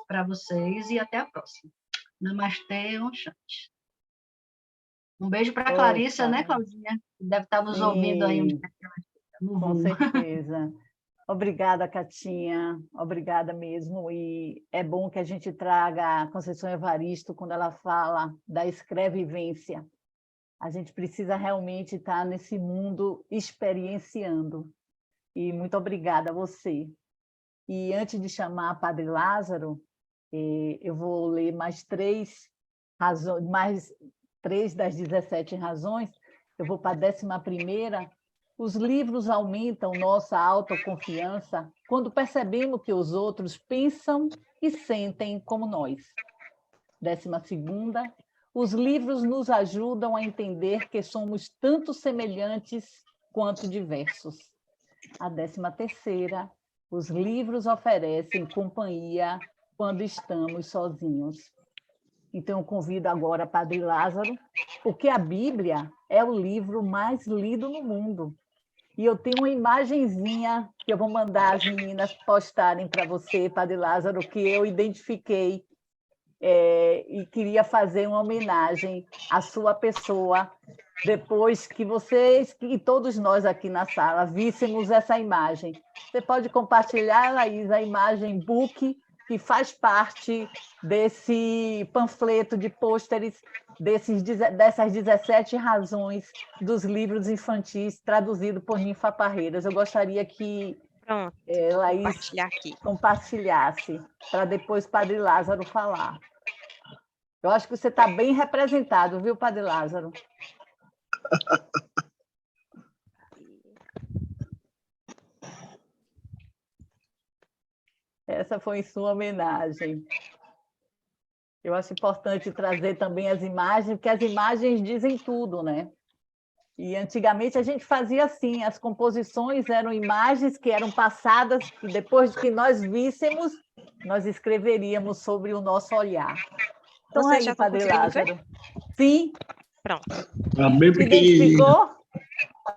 Speaker 4: para vocês e até a próxima. Namastê, Oxante. Um beijo para a Clarissa, né, Claudinha? Que deve estar nos ouvindo aí.
Speaker 1: Com certeza. Obrigada, Catinha. Obrigada mesmo. E é bom que a gente traga a Conceição Evaristo quando ela fala da escrevivência. A gente precisa realmente estar nesse mundo experienciando. E muito obrigada a você. E antes de chamar Padre Lázaro, eu vou ler mais 3 das 17 razões. Eu vou para a 11ª. Os livros aumentam nossa autoconfiança quando percebemos que os outros pensam e sentem como nós. 12ª. Os livros nos ajudam a entender que somos tanto semelhantes quanto diversos. A 13ª. Os livros oferecem companhia quando estamos sozinhos. Então, eu convido agora Padre Lázaro, porque a Bíblia é o livro mais lido no mundo. E eu tenho uma imagenzinha que eu vou mandar as meninas postarem para você, Padre Lázaro, que eu identifiquei e queria fazer uma homenagem à sua pessoa, depois que vocês e todos nós aqui na sala víssemos essa imagem. Você pode compartilhar, Laís, a imagem book, que faz parte desse panfleto de pôsteres, dessas 17 razões dos livros infantis, traduzido por Ninfa Parreiras. Eu gostaria que
Speaker 5: Pronto,
Speaker 1: Laís
Speaker 5: compartilhar aqui.
Speaker 1: compartilhasse, para depois Padre Lázaro falar. Eu acho que você está bem representado, viu, Padre Lázaro? Essa foi em sua homenagem. Eu acho importante trazer também as imagens, porque as imagens dizem tudo, né? E antigamente a gente fazia assim, as composições eram imagens que eram passadas, e depois que nós víssemos, nós escreveríamos sobre o nosso olhar. Então,
Speaker 5: Vocês
Speaker 1: aí,
Speaker 5: já estão
Speaker 1: Padre
Speaker 5: conseguindo ver?
Speaker 1: Lázaro. Sim,
Speaker 5: Pronto.
Speaker 6: Bem
Speaker 1: se
Speaker 6: pequenininho.
Speaker 1: identificou?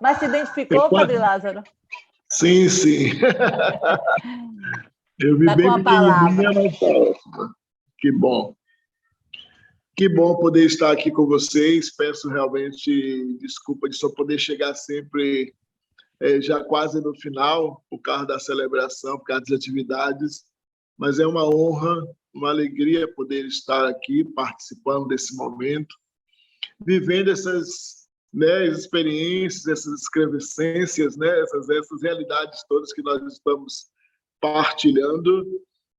Speaker 1: Mas se identificou, Padre Lázaro?
Speaker 6: Sim, sim. Eu vi
Speaker 1: Está com
Speaker 6: bem
Speaker 1: a
Speaker 6: pequenininha,
Speaker 1: palavra.
Speaker 6: mas tá ótimo. Que bom. Que bom poder estar aqui com vocês. Peço realmente desculpa de só poder chegar sempre já quase no final, por causa da celebração, por causa das atividades. Mas é uma honra, uma alegria poder estar aqui participando desse momento, vivendo essas experiências, essas escrevescências, essas realidades todas que nós estamos partilhando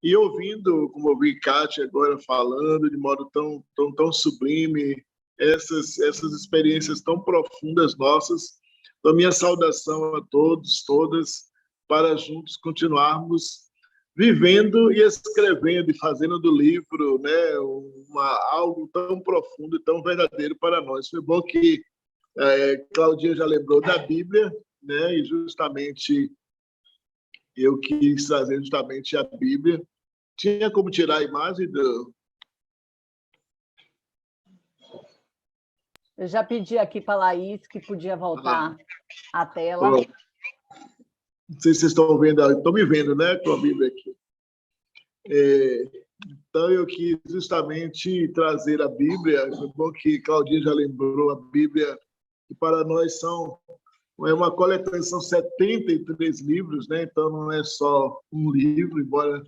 Speaker 6: e ouvindo, como ouvi Kátia agora falando, de modo tão sublime, essas experiências tão profundas nossas. Então, minha saudação a todos, todas, para juntos continuarmos vivendo e escrevendo e fazendo do livro algo tão profundo e tão verdadeiro para nós. Foi bom que Claudinha já lembrou da Bíblia, e justamente eu quis trazer justamente a Bíblia. Tinha como tirar a imagem do...
Speaker 1: Eu já pedi aqui para a Laís que podia voltar à tela.
Speaker 6: Não sei se vocês estão vendo, estão me vendo, né, com a Bíblia aqui. Então, eu quis justamente trazer a Bíblia. Foi bom que Claudinha já lembrou a Bíblia, que para nós é uma coletânea, são 73 livros, né? Então não é só um livro, embora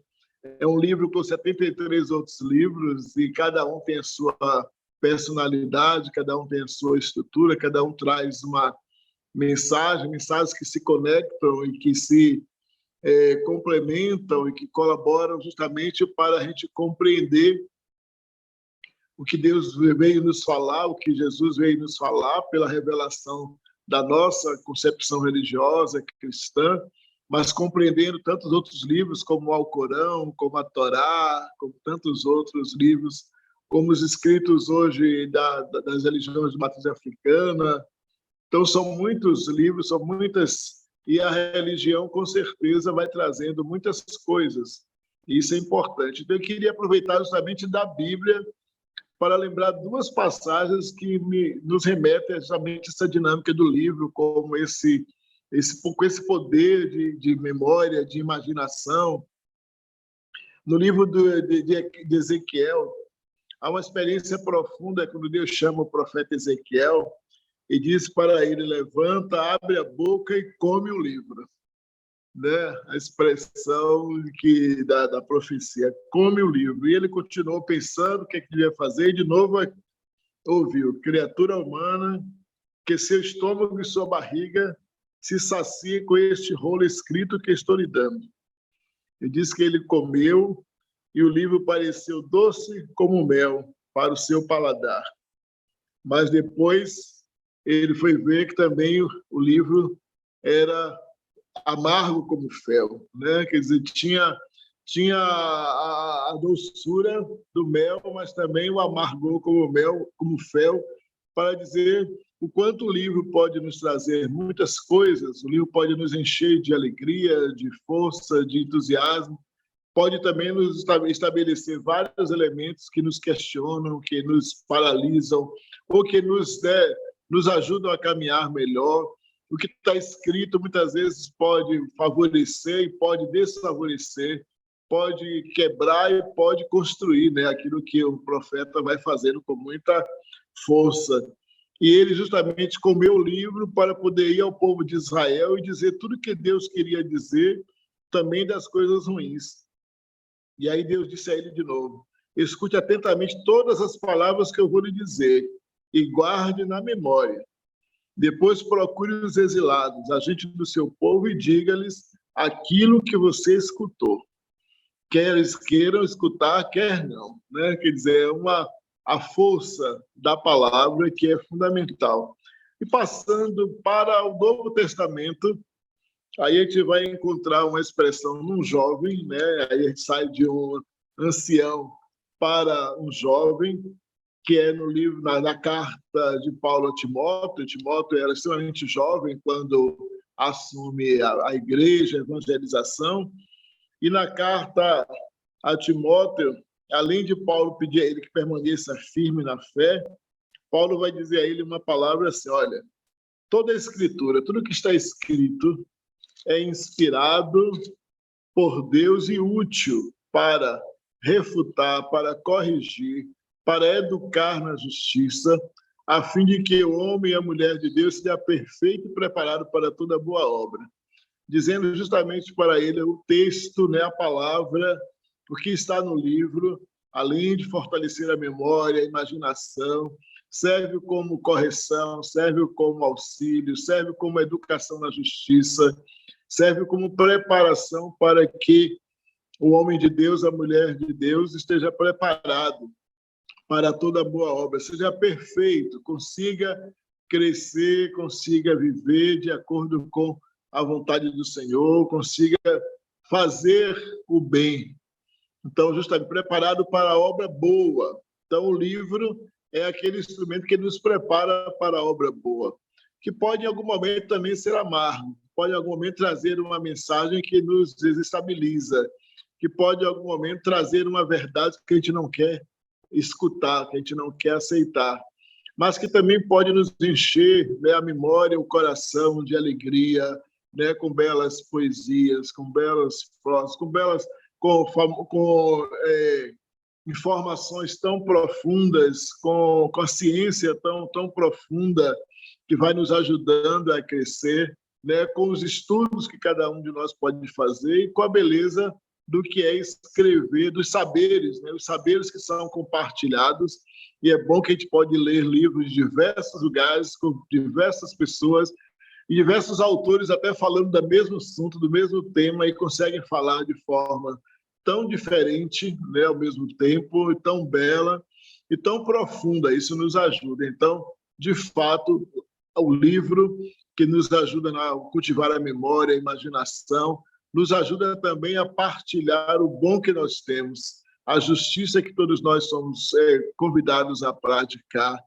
Speaker 6: é um livro com 73 outros livros, e cada um tem a sua personalidade, cada um tem a sua estrutura, cada um traz uma mensagens que se conectam e que se complementam e que colaboram justamente para a gente compreender o que Deus veio nos falar, o que Jesus veio nos falar pela revelação da nossa concepção religiosa cristã, mas compreendendo tantos outros livros como o Alcorão, como a Torá, como tantos outros livros, como os escritos hoje das religiões de matriz africana. Então, são muitos livros, são muitas, e a religião, com certeza, vai trazendo muitas coisas, e isso é importante. Então, eu queria aproveitar justamente da Bíblia para lembrar duas passagens que nos remetem justamente a essa dinâmica do livro, como esse poder de memória, de imaginação. No livro de Ezequiel, há uma experiência profunda quando Deus chama o profeta Ezequiel e diz para ele: levanta, abre a boca e come o livro. A expressão da profecia, come o livro. E ele continuou pensando o que devia fazer, e de novo ouviu: criatura humana, que seu estômago e sua barriga se saciem com este rolo escrito que estou lhe dando. Ele disse que ele comeu, e o livro pareceu doce como mel para o seu paladar. Mas depois ele foi ver que também o livro era amargo como fel, Quer dizer, tinha a doçura do mel, mas também o amargor como mel, como fel, para dizer o quanto o livro pode nos trazer muitas coisas. O livro pode nos encher de alegria, de força, de entusiasmo, pode também nos estabelecer vários elementos que nos questionam, que nos paralisam, ou que nos ajudam a caminhar melhor. O que está escrito muitas vezes pode favorecer e pode desfavorecer, pode quebrar e pode construir, né? Aquilo que o profeta vai fazendo com muita força. E ele justamente comeu o livro para poder ir ao povo de Israel e dizer tudo que Deus queria dizer, também das coisas ruins. E aí Deus disse a ele de novo: escute atentamente todas as palavras que eu vou lhe dizer e guarde na memória. Depois procure os exilados, a gente do seu povo, e diga-lhes aquilo que você escutou. Quer eles queiram escutar, quer não, né? Quer dizer, a força da palavra que é fundamental. E passando para o Novo Testamento, aí a gente vai encontrar uma expressão num jovem, né? Aí a gente sai de um ancião para um jovem, que é no livro, na carta de Paulo a Timóteo. Timóteo era extremamente jovem quando assume a igreja, a evangelização. E na carta a Timóteo, além de Paulo pedir a ele que permaneça firme na fé, Paulo vai dizer a ele uma palavra assim: olha, toda a escritura, tudo que está escrito é inspirado por Deus e útil para refutar, para corrigir, para educar na justiça, a fim de que o homem e a mulher de Deus seja perfeito e preparado para toda boa obra. Dizendo justamente para ele o texto, né, a palavra, o que está no livro, além de fortalecer a memória, a imaginação, serve como correção, serve como auxílio, serve como educação na justiça, serve como preparação para que o homem de Deus, a mulher de Deus, esteja preparado para toda boa obra, seja perfeito, consiga crescer, consiga viver de acordo com a vontade do Senhor, consiga fazer o bem. Então, justamente, preparado para a obra boa. Então, o livro é aquele instrumento que nos prepara para a obra boa, que pode, em algum momento, também ser amargo, pode, em algum momento, trazer uma mensagem que nos desestabiliza, que pode, em algum momento, trazer uma verdade que a gente não quer escutar, que a gente não quer aceitar, mas que também pode nos encher, né, a memória, o coração de alegria, né, com belas poesias, com belas prosas, com informações tão profundas, com a ciência tão profunda, que vai nos ajudando a crescer, né, com os estudos que cada um de nós pode fazer e com a beleza do que é escrever, dos saberes, né, os saberes que são compartilhados. E é bom que a gente pode ler livros de diversos lugares, com diversas pessoas, e diversos autores até falando do mesmo assunto, do mesmo tema, e conseguem falar de forma tão diferente, né, ao mesmo tempo, e tão bela e tão profunda. Isso nos ajuda. Então, de fato, o livro que nos ajuda a cultivar a memória, a imaginação, nos ajuda também a partilhar o bom que nós temos, a justiça que todos nós somos convidados a praticar,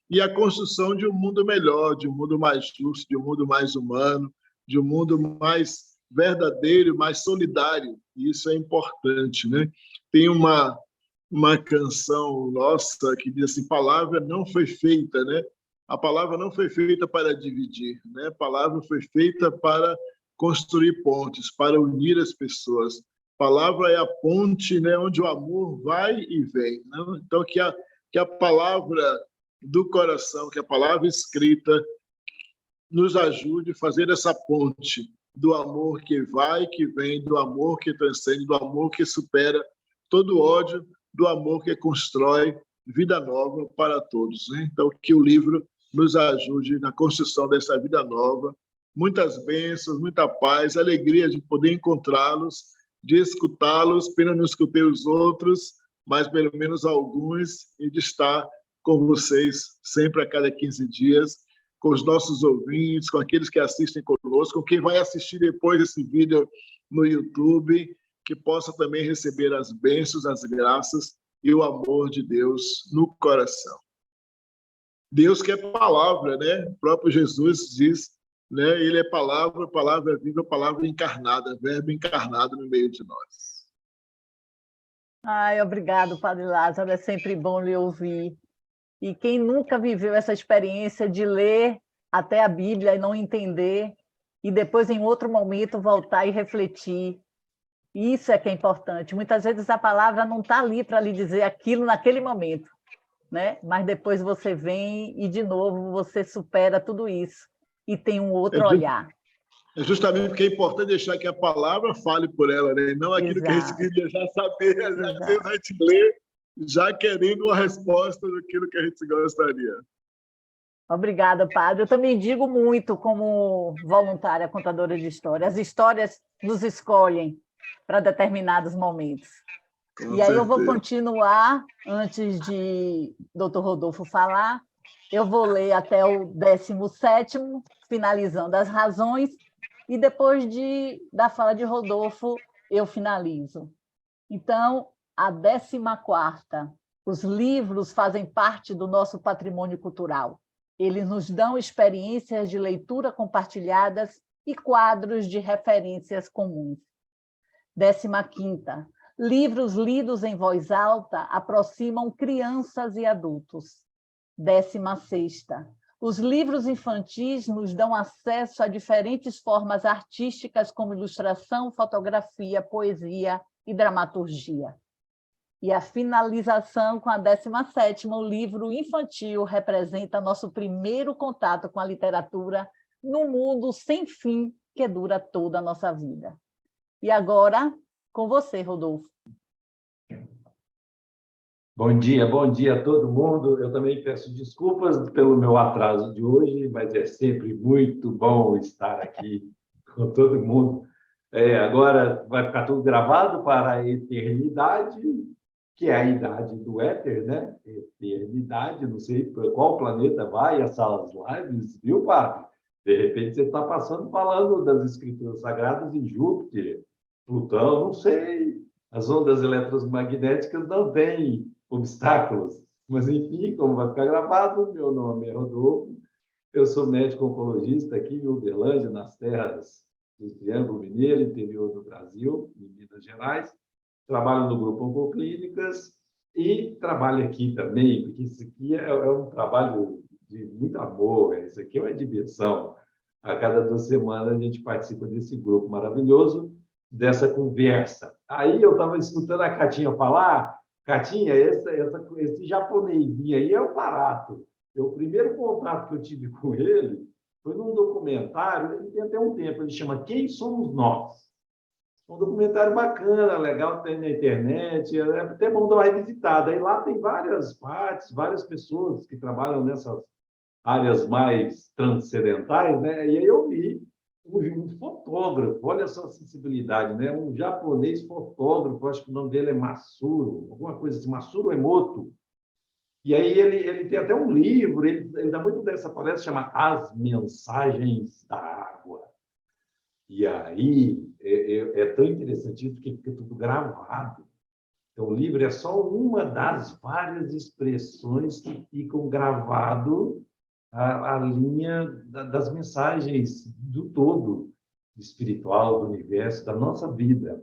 Speaker 6: e a construção de um mundo melhor, de um mundo mais justo, de um mundo mais humano, de um mundo mais verdadeiro, mais solidário. E isso é importante, né? Tem uma canção nossa que diz assim: palavra não foi feita, né? A palavra não foi feita para dividir, né? A palavra foi feita para construir pontes, para unir as pessoas. A palavra é a ponte, né, onde o amor vai e vem, né? Então, que a palavra do coração, que a palavra escrita nos ajude a fazer essa ponte do amor que vai, que vem, do amor que transcende, do amor que supera todo ódio, do amor que constrói vida nova para todos, né? Então, que o livro nos ajude na construção dessa vida nova. Muitas bênçãos, muita paz, alegria de poder encontrá-los, de escutá-los. Pena não escutei os outros, mas pelo menos alguns, e de estar com vocês sempre a cada 15 dias, com os nossos ouvintes, com aqueles que assistem conosco, com quem vai assistir depois esse vídeo no YouTube, que possa também receber as bênçãos, as graças e o amor de Deus no coração. Deus que é palavra, né? O próprio Jesus diz, né? Ele é palavra viva, palavra encarnada, verbo encarnado no meio de nós.
Speaker 1: Ai, obrigado, Padre Lázaro, é sempre bom lhe ouvir. E quem nunca viveu essa experiência de ler até a Bíblia e não entender, e depois, em outro momento, voltar e refletir, isso é que é importante. Muitas vezes a palavra não está ali para lhe dizer aquilo naquele momento, né? Mas depois você vem e, de novo, você supera tudo isso e tem um
Speaker 6: É,
Speaker 1: outro olhar.
Speaker 6: é justamente porque é importante deixar que a palavra fale por ela, né? E não aquilo que a gente
Speaker 1: Exato,
Speaker 6: queria já saber. Às vezes
Speaker 1: exato.
Speaker 6: a gente lê já querendo uma resposta daquilo que a gente gostaria.
Speaker 1: Obrigada, Padre. Eu também digo muito como voluntária contadora de histórias. As histórias nos escolhem para determinados momentos.
Speaker 6: Com
Speaker 1: E aí eu vou
Speaker 6: certeza.
Speaker 1: continuar, antes de Dr. Rodolfo falar, eu vou ler até o 17º, finalizando as razões, e depois da fala de Rodolfo, eu finalizo. Então, a 14ª, os livros fazem parte do nosso patrimônio cultural. Eles nos dão experiências de leitura compartilhadas e quadros de referências comuns. 15ª, livros lidos em voz alta aproximam crianças e adultos. 16ª, os livros infantis nos dão acesso a diferentes formas artísticas como ilustração, fotografia, poesia e dramaturgia. E a finalização com a 17ª, o livro infantil representa nosso primeiro contato com a literatura num mundo sem fim que dura toda a nossa vida. E agora, com você, Rodolfo.
Speaker 5: Bom dia a todo mundo. Eu também peço desculpas pelo meu atraso de hoje, mas é sempre muito bom estar aqui com todo mundo. Agora vai ficar tudo gravado para a eternidade, que é a idade do éter, né? Eternidade, não sei para qual planeta vai essas lives, viu, padre? De repente você está passando falando das escrituras sagradas em Júpiter, Plutão, não sei. As ondas eletromagnéticas não têm obstáculos. Mas, enfim, como vai ficar gravado, meu nome é Rodolfo, eu sou médico oncologista aqui em Uberlândia, nas terras do Triângulo Mineiro, interior do Brasil, em Minas Gerais. Trabalho no Grupo Oncoclínicas e trabalho aqui também, porque isso aqui é um trabalho de muito amor, isso aqui é uma diversão. A cada 2 semanas a gente participa desse grupo maravilhoso, dessa conversa. Aí eu estava escutando a Catinha falar, Catinha, esse japonesinho aí é o barato. O primeiro contato que eu tive com ele foi num documentário, ele tem até um tempo, ele chama Quem Somos Nós? Um documentário bacana, legal, tem na internet, é até bom dar uma revisitada. Aí lá tem várias partes, várias pessoas que trabalham nessas áreas mais transcendentais, né? E aí eu vi um fotógrafo, olha só a sensibilidade, né? Um japonês fotógrafo, acho que o nome dele é Masuro, alguma coisa assim, Masuro Emoto. E aí ele tem até um livro, ele dá muito dessa palestra, chama As Mensagens da Água. E aí é tão interessante isso que fica tudo gravado. Então, o livro é só uma das várias expressões que ficam gravado a linha das mensagens do todo, espiritual, do universo, da nossa vida.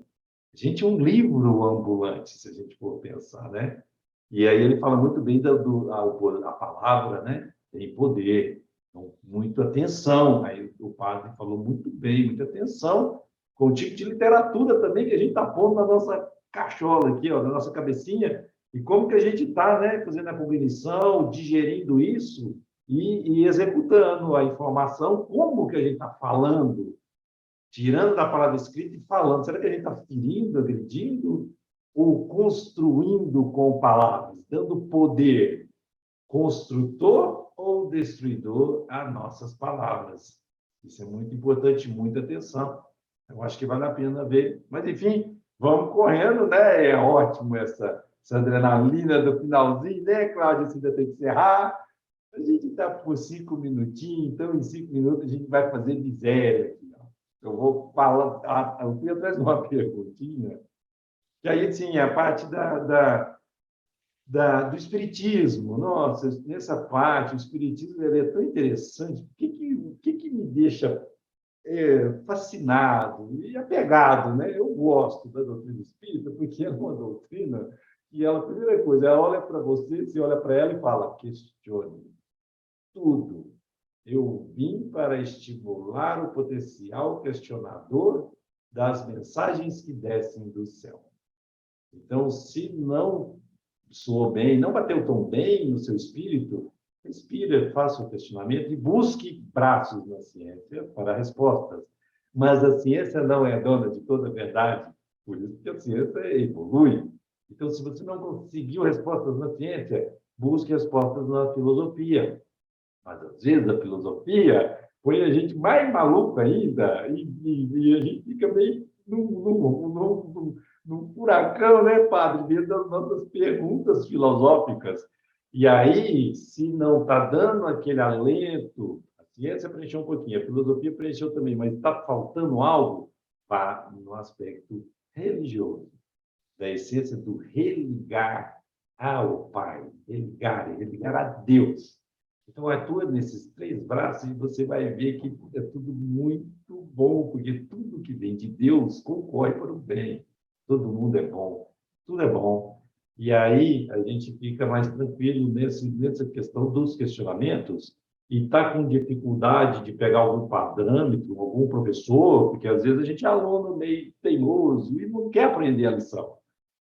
Speaker 5: A gente é um livro ambulante, se a gente for pensar, né? E aí ele fala muito bem a palavra, né? Tem poder. Então, muita atenção. Aí o padre falou muito bem, muita atenção com o tipo de literatura também que a gente está pondo na nossa cachola aqui, ó, na nossa cabecinha, e como que a gente está, né, fazendo a cognição, digerindo isso e executando a informação, como que a gente está falando, tirando da palavra escrita e falando. Será que a gente está ferindo, agredindo, ou construindo com palavras, dando poder construtor ou destruidor a nossas palavras? Isso é muito importante, muita atenção. Eu acho que vale a pena ver. Mas, enfim, vamos correndo, né? É ótimo essa adrenalina do finalzinho, né, Cláudia? Você ainda tem que encerrar. A gente está por 5 minutinhos, então, em 5 minutos, a gente vai fazer miséria aqui. Ó. Eu vou falar... Eu fui atrás de uma perguntinha, que aí, sim, a parte do espiritismo. Nossa, nessa parte, o espiritismo ele é tão interessante. O que me deixa fascinado e apegado, né? Eu gosto da doutrina espírita porque é uma doutrina que ela, a primeira coisa, ela olha para você olha para ela e fala, questione tudo. Eu vim para estimular o potencial questionador das mensagens que descem do céu. Então, se não soou bem, não bateu tão bem no seu espírito, respira, faça um questionamento e busque braços na ciência para respostas. Mas a ciência não é dona de toda a verdade, por isso que a ciência evolui. Então, se você não conseguiu respostas na ciência, busque respostas na filosofia. Mas, às vezes, a filosofia põe a gente mais maluco ainda e a gente fica meio num furacão, né, padre, dentro das nossas perguntas filosóficas. E aí, se não está dando aquele alento, a ciência preencheu um pouquinho, a filosofia preencheu também, mas está faltando algo, vá no aspecto religioso, da essência do religar ao Pai, religar a Deus. Então, atua nesses 3 braços e você vai ver que é tudo muito bom, porque tudo que vem de Deus concorre para o bem. Todo mundo é bom, tudo é bom. E aí a gente fica mais tranquilo nessa questão dos questionamentos e está com dificuldade de pegar algum parâmetro, algum professor, porque às vezes a gente é aluno meio teimoso e não quer aprender a lição.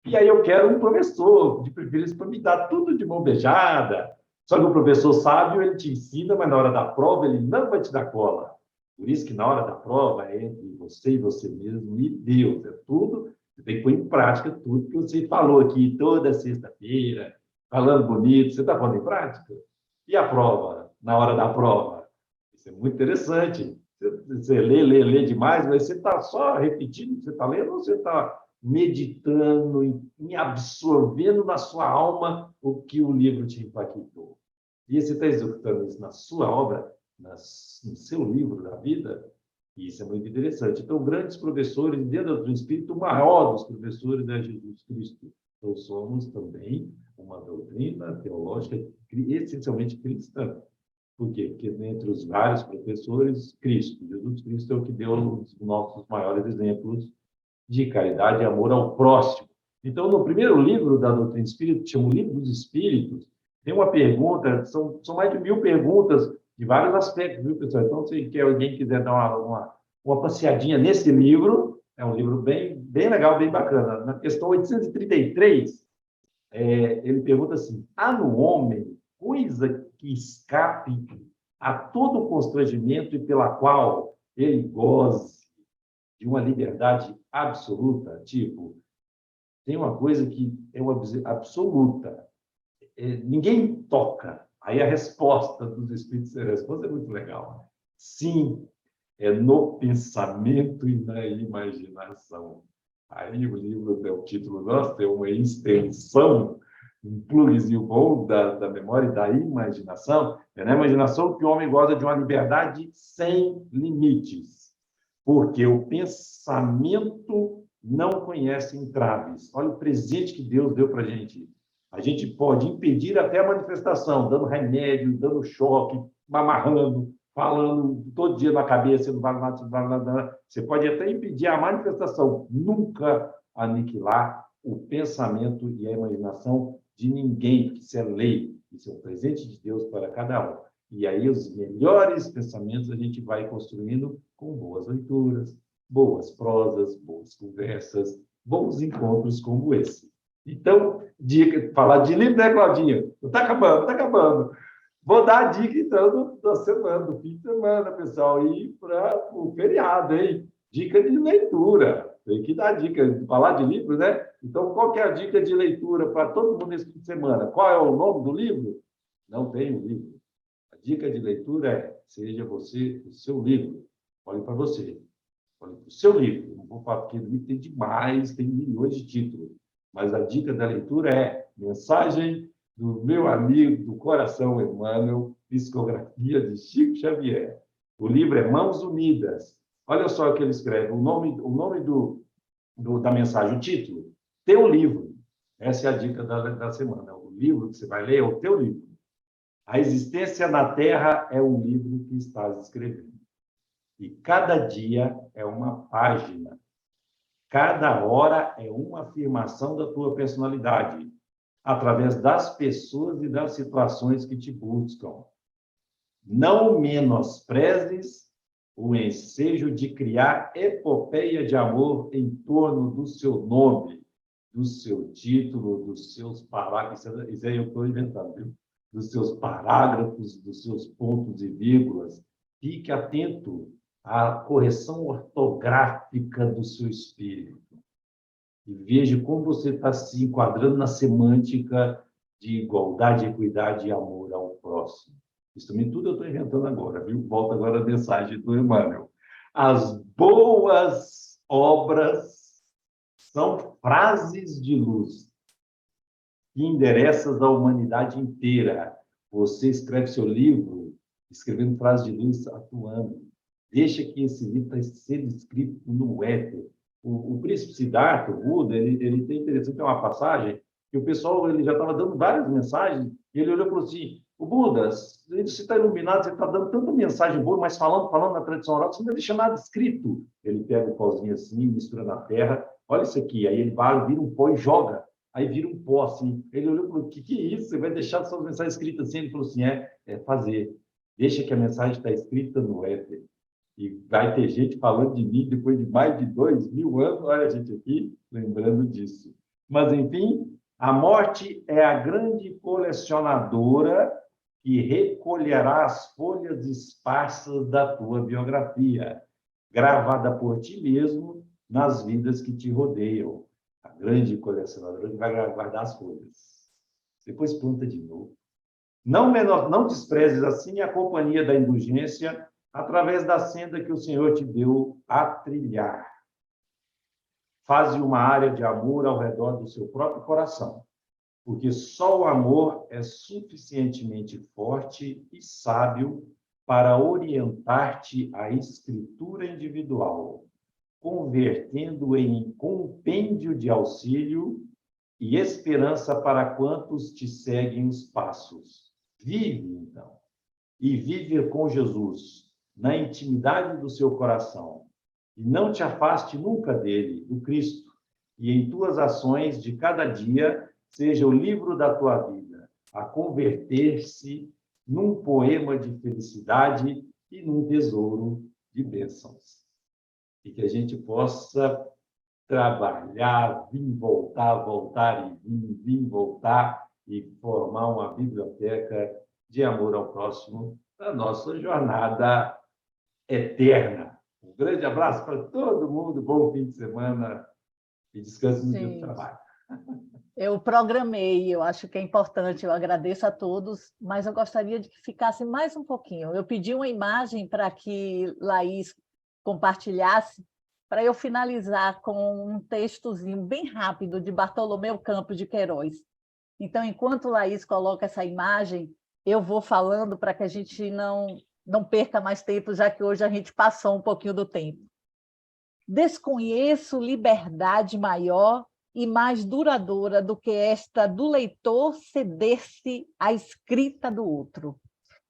Speaker 5: E aí eu quero um professor, de preferência, para me dar tudo de mão beijada. Só que o professor sábio, ele te ensina, mas na hora da prova ele não vai te dar cola. Por isso que na hora da prova é entre você e você mesmo e Deus. É tudo, você tem que pôr em prática tudo que você falou aqui toda sexta-feira, falando bonito. Você está pondo em prática? E a prova, na hora da prova? Isso é muito interessante. Você lê demais, mas você está só repetindo o que você está lendo ou você está meditando e absorvendo na sua alma o que o livro te impactou? E você está executando isso na sua obra, no seu livro da vida? E isso é muito interessante. Então, grandes professores, dentro do Espírito, o maior dos professores é Jesus Cristo. Então, somos também uma doutrina teológica essencialmente cristã. Por quê? Porque entre os vários professores, Cristo, Jesus Cristo é o que deu os nossos maiores exemplos de caridade e amor ao próximo. Então, no primeiro livro da doutrina espírita, chama o Livro dos Espíritos, tem uma pergunta, são mais de 1000 perguntas de vários aspectos, viu, pessoal? Então, se alguém quiser dar uma passeadinha nesse livro, é um livro bem legal, bem bacana. Na questão 833, ele pergunta assim, há no homem coisa que escape a todo constrangimento e pela qual ele goze de uma liberdade absoluta? Tipo, tem uma coisa que é uma absoluta, ninguém toca. Aí a resposta dos Espíritos, a resposta é muito legal. Sim, é no pensamento e na imaginação. Aí o livro, o título nosso é uma extensão, um pluguezinho bom da memória e da imaginação. É na imaginação que o homem goza de uma liberdade sem limites, porque o pensamento não conhece entraves. Olha o presente que Deus deu para a gente. A gente pode impedir até a manifestação, dando remédio, dando choque, amarrando, falando todo dia na cabeça, não vai nada. Você pode até impedir a manifestação, nunca aniquilar o pensamento e a imaginação de ninguém, porque isso é lei, isso é um presente de Deus para cada um. E aí os melhores pensamentos a gente vai construindo com boas leituras, boas prosas, boas conversas, bons encontros como esse. Então, falar de livro, né, Claudinha? Está acabando. Vou dar a dica, então, da semana, do fim de semana, pessoal, e para o feriado, hein? Dica de leitura. Tem que dar dica, falar de livro, né? Então, qual que é a dica de leitura para todo mundo nesse fim de semana? Qual é o nome do livro? Não tem um livro. A dica de leitura é, seja você o seu livro. Olhe para você. Olhe para o seu livro. Não vou falar porque o livro tem demais, tem milhões de títulos. Mas a dica da leitura é mensagem do meu amigo do coração, Emmanuel, psicografia de Chico Xavier. O livro é Mãos Unidas. Olha só o que ele escreve. O nome da mensagem, o título, Teu Livro. Essa é a dica da semana. O livro que você vai ler é o teu livro. A existência na Terra é um livro que estás escrevendo. E cada dia é uma página. Cada hora é uma afirmação da tua personalidade, através das pessoas e das situações que te buscam. Não menosprezes o ensejo de criar epopeia de amor em torno do seu nome, do seu título, dos seus parágrafos, isso aí eu estou inventando, viu? Dos seus parágrafos, dos seus pontos e vírgulas. Fique atento à correção ortográfica do seu espírito. E veja como você está se enquadrando na semântica de igualdade, equidade e amor ao próximo. Isso também tudo eu estou inventando agora, viu? Volta agora a mensagem do Emmanuel. As boas obras são frases de luz que endereças à humanidade inteira. Você escreve seu livro escrevendo frases de luz, atuando. Deixa que esse livro está sendo escrito no éter. O príncipe Siddhartha, o Buda, ele tem interessante, tem uma passagem que o pessoal ele já estava dando várias mensagens, e ele olhou e falou assim, o Buda, você está iluminado, você está dando tanta mensagem boa, mas falando na tradição oral, você não deixa nada escrito. Ele pega o pauzinho assim, mistura na terra, olha isso aqui, aí ele vai, vira um pó e joga, aí vira um pó assim. Ele olhou e falou, o que é isso? Você vai deixar suas mensagens escritas assim? Ele falou assim, é fazer. Deixa que a mensagem está escrita no éter. E vai ter gente falando de mim depois de mais de 2000 anos, olha a gente aqui lembrando disso. Mas, enfim, a morte é a grande colecionadora que recolherá as folhas esparsas da tua biografia, gravada por ti mesmo nas vidas que te rodeiam. A grande colecionadora que vai guardar as folhas. Depois planta de novo. Não desprezes assim a companhia da indulgência através da senda que o Senhor te deu a trilhar. Faze uma área de amor ao redor do seu próprio coração, porque só o amor é suficientemente forte e sábio para orientar-te à escritura individual, convertendo em compêndio de auxílio e esperança para quantos te seguem os passos. Vive, então, e vive com Jesus, na intimidade do seu coração, e não te afaste nunca dele, do Cristo, e em tuas ações de cada dia seja o livro da tua vida, a converter-se num poema de felicidade e num tesouro de bênçãos. E que a gente possa trabalhar, vir, voltar, voltar e vir, voltar e formar uma biblioteca de amor ao próximo na nossa jornada eterna. Um grande abraço para todo mundo, bom fim de semana e descanso no dia do trabalho.
Speaker 1: Eu programei, eu acho que é importante, eu agradeço a todos, mas eu gostaria de que ficasse mais um pouquinho. Eu pedi uma imagem para que Laís compartilhasse, para eu finalizar com um textozinho bem rápido de Bartolomeu Campos de Queiroz. Então, enquanto Laís coloca essa imagem, eu vou falando para que a gente não perca mais tempo, já que hoje a gente passou um pouquinho do tempo. Desconheço liberdade maior e mais duradoura do que esta do leitor ceder-se à escrita do outro,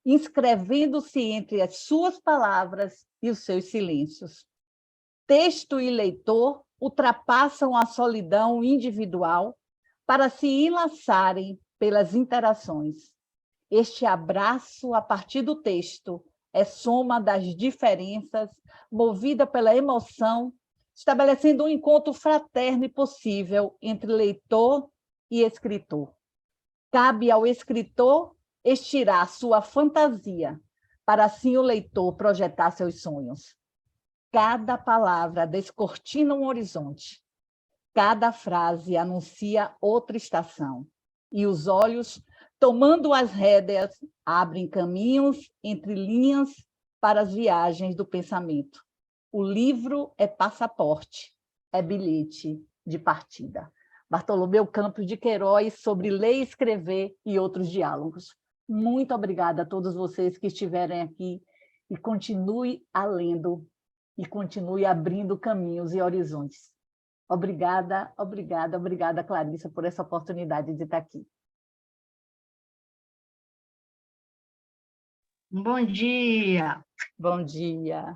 Speaker 1: inscrevendo-se entre as suas palavras e os seus silêncios. Texto e leitor ultrapassam a solidão individual para se enlaçarem pelas interações. Este abraço a partir do texto é soma das diferenças, movida pela emoção, estabelecendo um encontro fraterno e possível entre leitor e escritor. Cabe ao escritor estirar sua fantasia, para assim o leitor projetar seus sonhos. Cada palavra descortina um horizonte, cada frase anuncia outra estação, e os olhos, tomando as rédeas, abrem caminhos entre linhas para as viagens do pensamento. O livro é passaporte, é bilhete de partida. Bartolomeu Campos de Queiroz, sobre ler e escrever e outros diálogos. Muito obrigada a todos vocês que estiverem aqui e continue a lendo e continue abrindo caminhos e horizontes. Obrigada, obrigada, obrigada, Clarissa, por essa oportunidade de estar aqui.
Speaker 4: Bom dia!
Speaker 1: Bom dia!